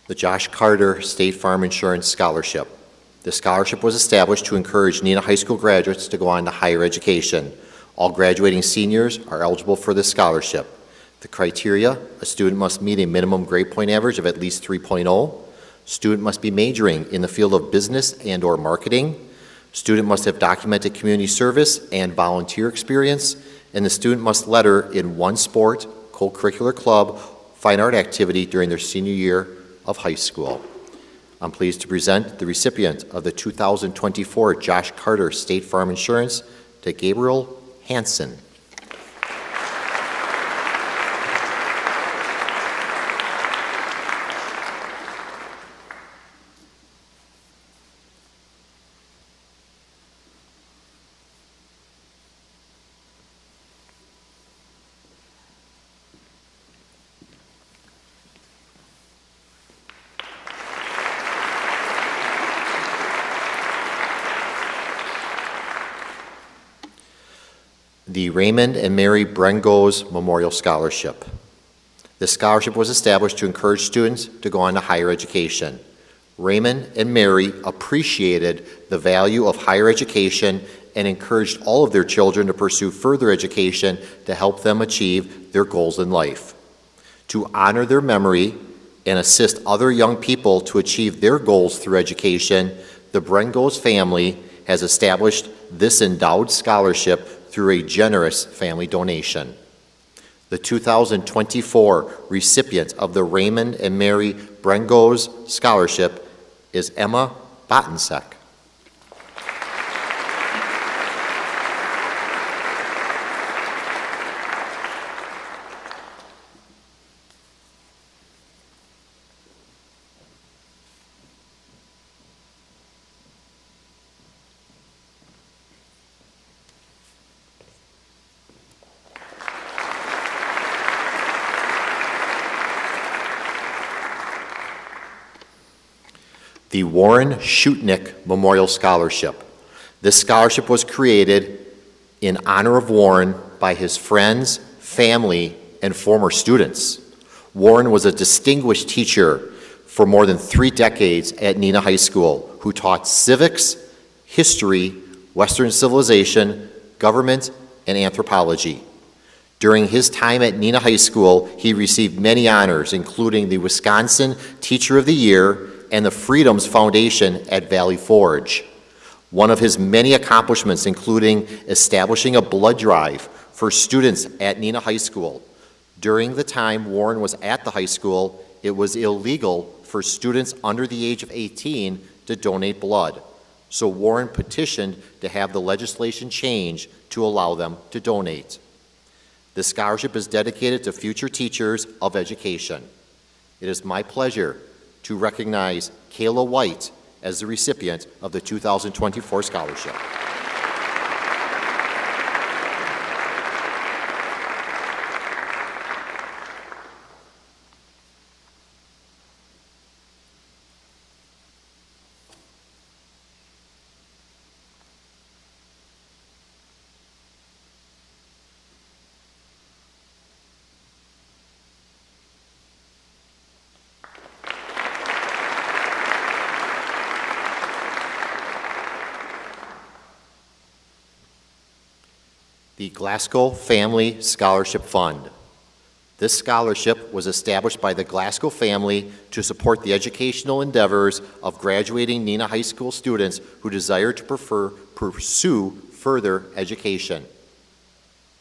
The Josh Carter State Farm Insurance Scholarship. This scholarship was established to encourage Neenah High School graduates to go on to higher education. All graduating seniors are eligible for this scholarship. The criteria: a student must meet a minimum grade point average of at least 3.0. Student must be majoring in the field of business and/or marketing. Student must have documented community service and volunteer experience, and the student must letter in one sport, co-curricular club, fine art activity during their senior year of high school. I'm pleased to present the recipient of the 2024 Josh Carter State Farm Insurance to Gabriel Hansen. The Raymond and Mary Brengos Memorial Scholarship. This scholarship was established to encourage students to go on to higher education. Raymond and Mary appreciated the value of higher education and encouraged all of their children to pursue further education to help them achieve their goals in life. To honor their memory and assist other young people to achieve their goals through education, the Brengos family has established this endowed scholarship through a generous family donation. The 2024 recipient of the Raymond and Mary Brengos Scholarship is Emma Bottensek. The Warren Shutnick Memorial Scholarship. This scholarship was created in honor of Warren by his friends, family, and former students. Warren was a distinguished teacher for more than 3 decades at Neenah High School, who taught civics, history, Western civilization, government, and anthropology. During his time at Neenah High School, he received many honors, including the Wisconsin Teacher of the Year and the Freedoms Foundation at Valley Forge. One of his many accomplishments including establishing a blood drive for students at Neenah High School. During the time Warren was at the high school, it was illegal for students under the age of 18 to donate blood. So Warren petitioned to have the legislation changed to allow them to donate. This scholarship is dedicated to future teachers of education. It is my pleasure to recognize Kayla White as the recipient of the 2024 scholarship. the Glasgow Family Scholarship Fund. This scholarship was established by the Glasgow family to support the educational endeavors of graduating Neenah High School students who desire to pursue further education.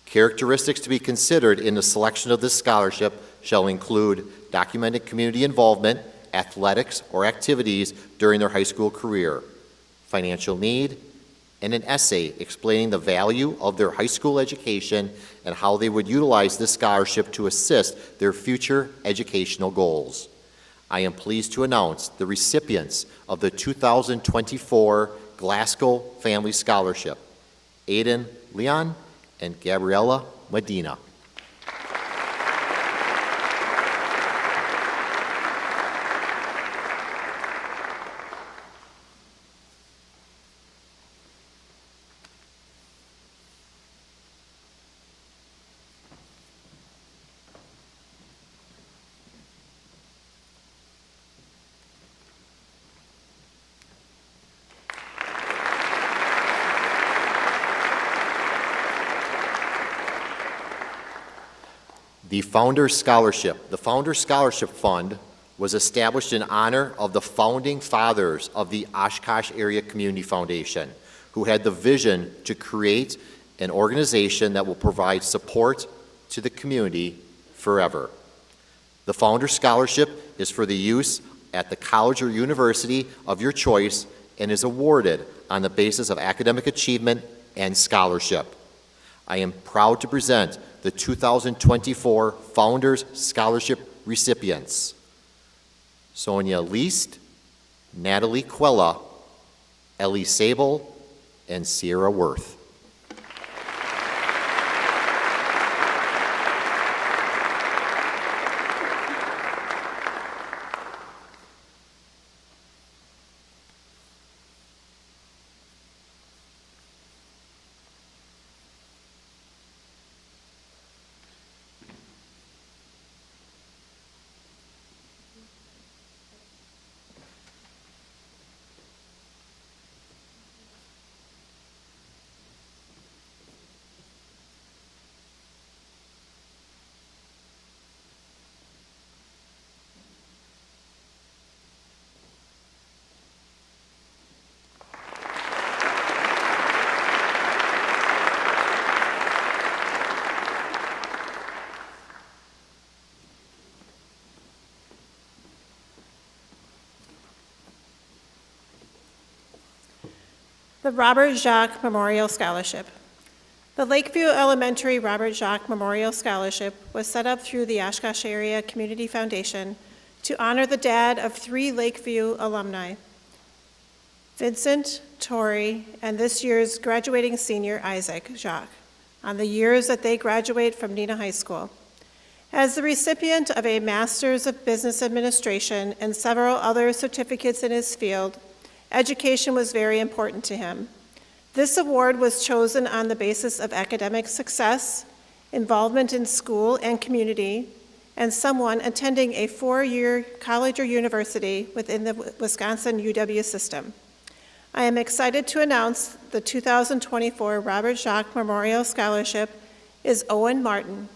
Characteristics to be considered in the selection of this scholarship shall include documented community involvement, athletics, or activities during their high school career, financial need, and an essay explaining the value of their high school education and how they would utilize this scholarship to assist their future educational goals. I am pleased to announce the recipients of the 2024 Glasgow Family Scholarship, Aiden Leon and Gabriella Medina. The Founders Scholarship. The Founders Scholarship Fund was established in honor of the founding fathers of the Oshkosh Area Community Foundation, who had the vision to create an organization that will provide support to the community forever. The Founders Scholarship is for the use at the college or university of your choice and is awarded on the basis of academic achievement and scholarship. I am proud to present the 2024 Founders Scholarship recipients: Sonia Least, Natalie Quella, Ellie Sable, and Sierra Worth. The Robert Jacques Memorial Scholarship. The Lakeview Elementary Robert Jacques Memorial Scholarship was set up through the Oshkosh Area Community Foundation to honor the dad of 3 Lakeview alumni, Vincent, Tori, and this year's graduating senior, Isaac Jacques, on the years that they graduate from Neenah High School. As the recipient of a Master's of Business Administration and several other certificates in his field, education was very important to him. This award was chosen on the basis of academic success, involvement in school and community, and someone attending a 4-year college or university within the Wisconsin UW system. I am excited to announce the 2024 Robert Jacques Memorial Scholarship is Owen Martin.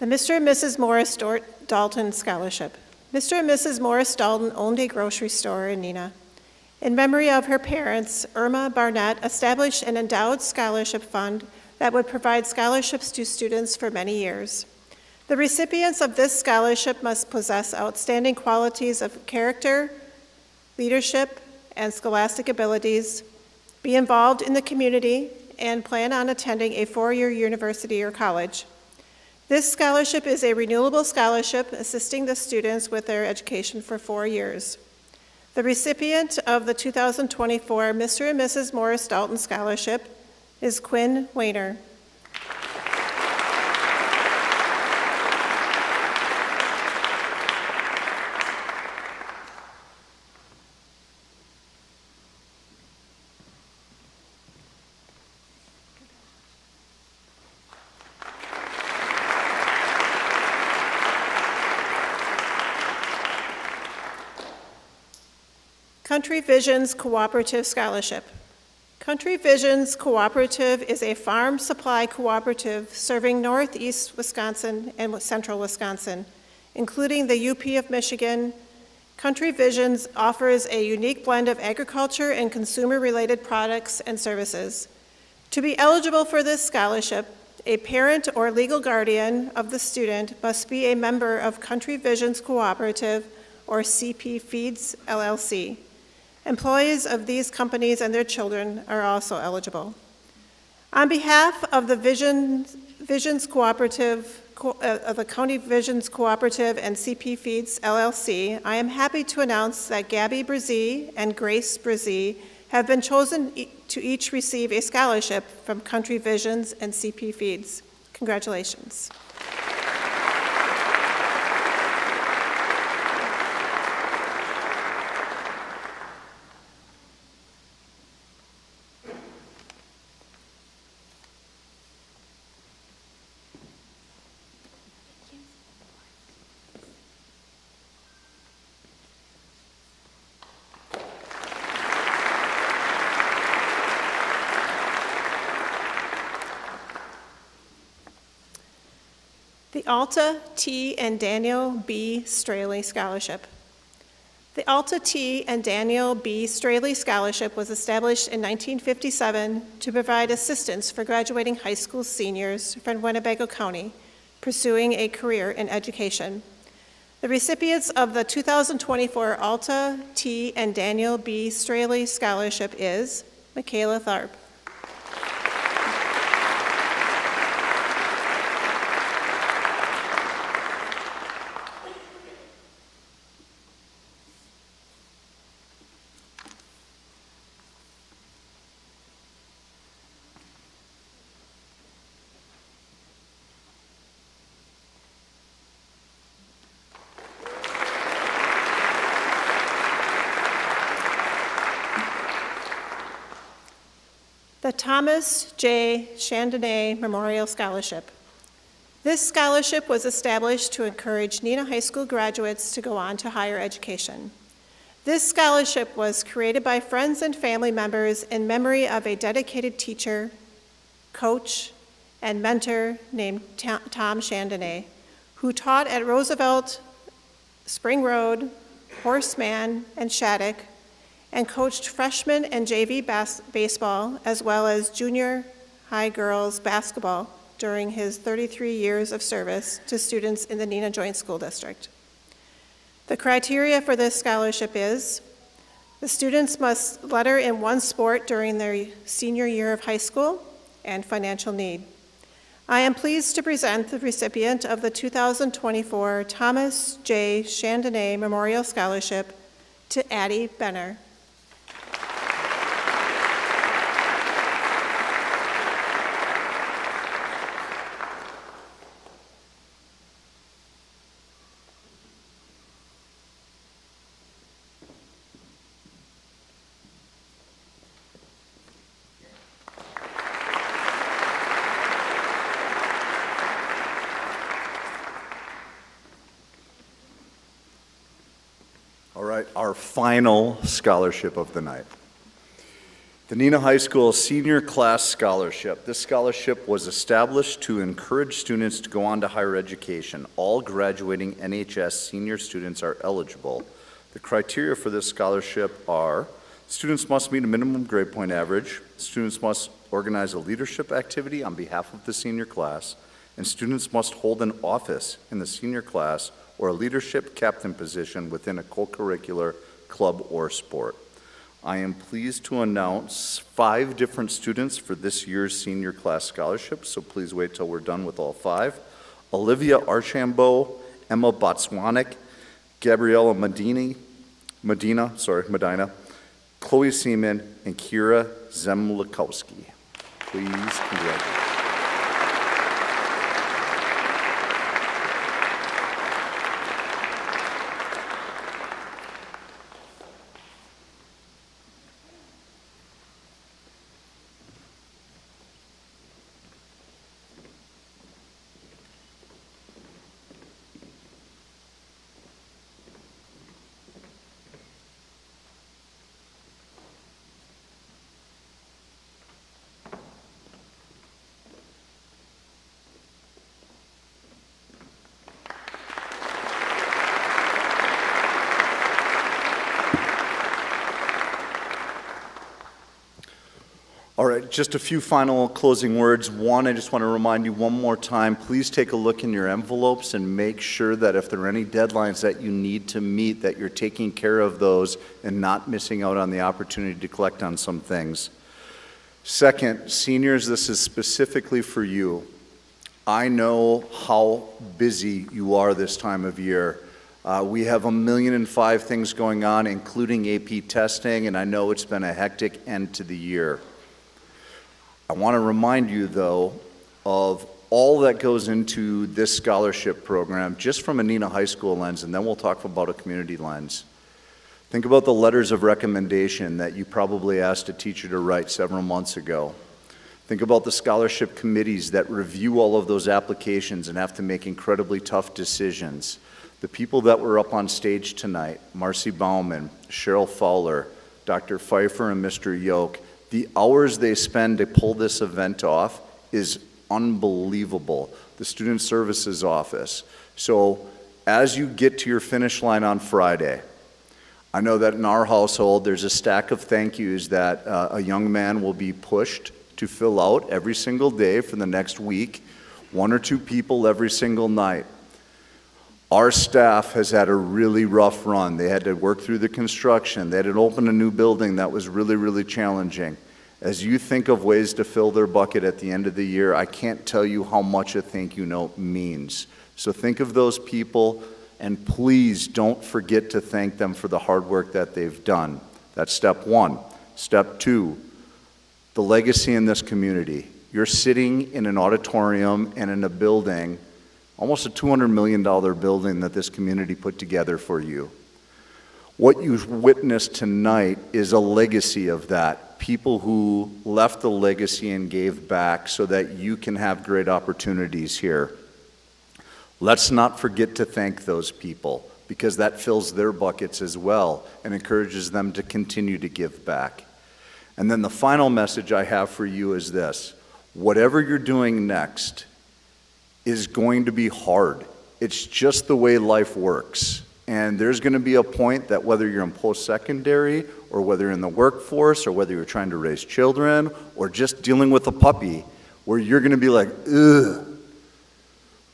The Mr. and Mrs. Morris Dalton Scholarship. Mr. and Mrs. Morris Dalton owned a grocery store in Neenah. In memory of her parents, Irma Barnett established an endowed scholarship fund that would provide scholarships to students for many years. The recipients of this scholarship must possess outstanding qualities of character, leadership, and scholastic abilities, be involved in the community, and plan on attending a 4-year university or college. This scholarship is a renewable scholarship assisting the students with their education for 4 years. The recipient of the 2024 Mr. and Mrs. Morris Dalton Scholarship is Quinn Weiner. Country Visions Cooperative Scholarship. Country Visions Cooperative is a farm supply cooperative serving northeast Wisconsin and central Wisconsin, including the UP of Michigan. Country Visions offers a unique blend of agriculture and consumer-related products and services. To be eligible for this scholarship, a parent or legal guardian of the student must be a member of Country Visions Cooperative or CP Feeds LLC. Employees of these companies and their children are also eligible. On behalf of the Visions Cooperative, of the County Visions Cooperative and CP Feeds LLC, I am happy to announce that Gabby Brzee and Grace Brzee have been chosen to each receive a scholarship from Country Visions and CP Feeds. Congratulations. The Alta T. and Daniel B. Straley Scholarship. The Alta T. and Daniel B. Straley Scholarship was established in 1957 to provide assistance for graduating high school seniors from Winnebago County pursuing a career in education. The recipients of the 2024 Alta T. and Daniel B. Straley Scholarship is Michaela Tharp, the Thomas J. Chandonnet Memorial Scholarship. This scholarship was established to encourage Neenah High School graduates to go on to higher education. This scholarship was created by friends and family members in memory of a dedicated teacher, coach, and mentor named Tom Chandonnet, who taught at Roosevelt, Spring Road, Horseman, and Shattuck, and coached freshman and JV baseball, as well as junior high girls basketball during his 33 years of service to students in the Neenah Joint School District. The criteria for this scholarship is the students must letter in one sport during their senior year of high school and financial need. I am pleased to present the recipient of the 2024 Thomas J. Chandonnet Memorial Scholarship to Addie Benner. All right, our final scholarship of the night. The Neenah High School Senior Class Scholarship. This scholarship was established to encourage students to go on to higher education. All graduating NHS senior students are eligible. The criteria for this scholarship are students must meet a minimum grade point average, students must organize a leadership activity on behalf of the senior class, and students must hold an office in the senior class or a leadership captain position within a co-curricular club or sport. I am pleased to announce 5 different students for this year's senior class scholarship, so please wait till we're done with all 5. Olivia Archambault, Emma Botswanik, Gabriella Medina, Chloe Seaman, and Kira Zemlikowski. Please congratulate. right, just a few final closing words. One, I just want to remind you one more time, please take a look in your envelopes and make sure that if there are any deadlines that you need to meet, that you're taking care of those and not missing out on the opportunity to collect on some things. Second, seniors, this is specifically for you. I know how busy you are this time of year. We have 1,000,005 things going on, including AP testing, and I know it's been a hectic end to the year. I want to remind you, though, of all that goes into this scholarship program, just from a Neenah High School lens, and then we'll talk about a community lens. Think about the letters of recommendation that you probably asked a teacher to write several months ago. Think about the scholarship committees that review all of those applications and have to make incredibly tough decisions. The people that were up on stage tonight, Marcy Bauman, Cheryl Fowler, Dr. Pfeiffer, and Mr. Yoke, the hours they spend to pull this event off is unbelievable. The Student Services Office. So as you get to your finish line on Friday, I know that in our household there's a stack of thank yous that a young man will be pushed to fill out every single day for the next week, 1 or 2 people every single night. Our staff has had a really rough run. They had to work through the construction. They had to open a new building that was really, really challenging. As you think of ways to fill their bucket at the end of the year, I can't tell you how much a thank you note means. So think of those people, and please don't forget to thank them for the hard work that they've done. That's step 1. Step 2, the legacy in this community. You're sitting in an auditorium and in a building, almost a $200 million building that this community put together for you. What you've witnessed tonight is a legacy of that. People who left a legacy and gave back so that you can have great opportunities here. Let's not forget to thank those people, because that fills their buckets as well and encourages them to continue to give back. And then the final message I have for you is this: whatever you're doing next is going to be hard. It's just the way life works. And there's going to be a point that whether you're in post-secondary or whether you're in the workforce or whether you're trying to raise children or just dealing with a puppy, where you're going to be like, ugh.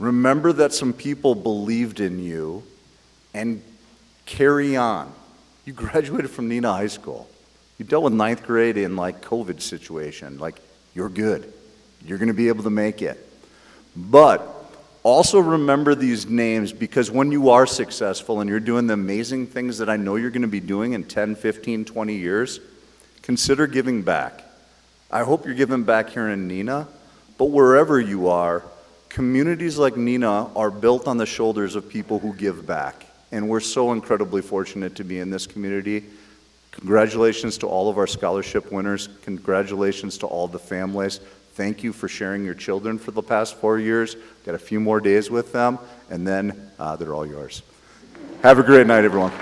Remember that some people believed in you and carry on. You graduated from Neenah High School. You dealt with 9th grade in like COVID situation. Like, you're good. You're going to be able to make it. But also remember these names, because when you are successful and you're doing the amazing things that I know you're going to be doing in 10, 15, 20 years, consider giving back. I hope you're giving back here in Neenah, but wherever you are, communities like Neenah are built on the shoulders of people who give back. And we're so incredibly fortunate to be in this community. Congratulations to all of our scholarship winners. Congratulations to all the families. Thank you for sharing your children for the past 4 years. Got a few more days with them, and then they're all yours. Have a great night, everyone.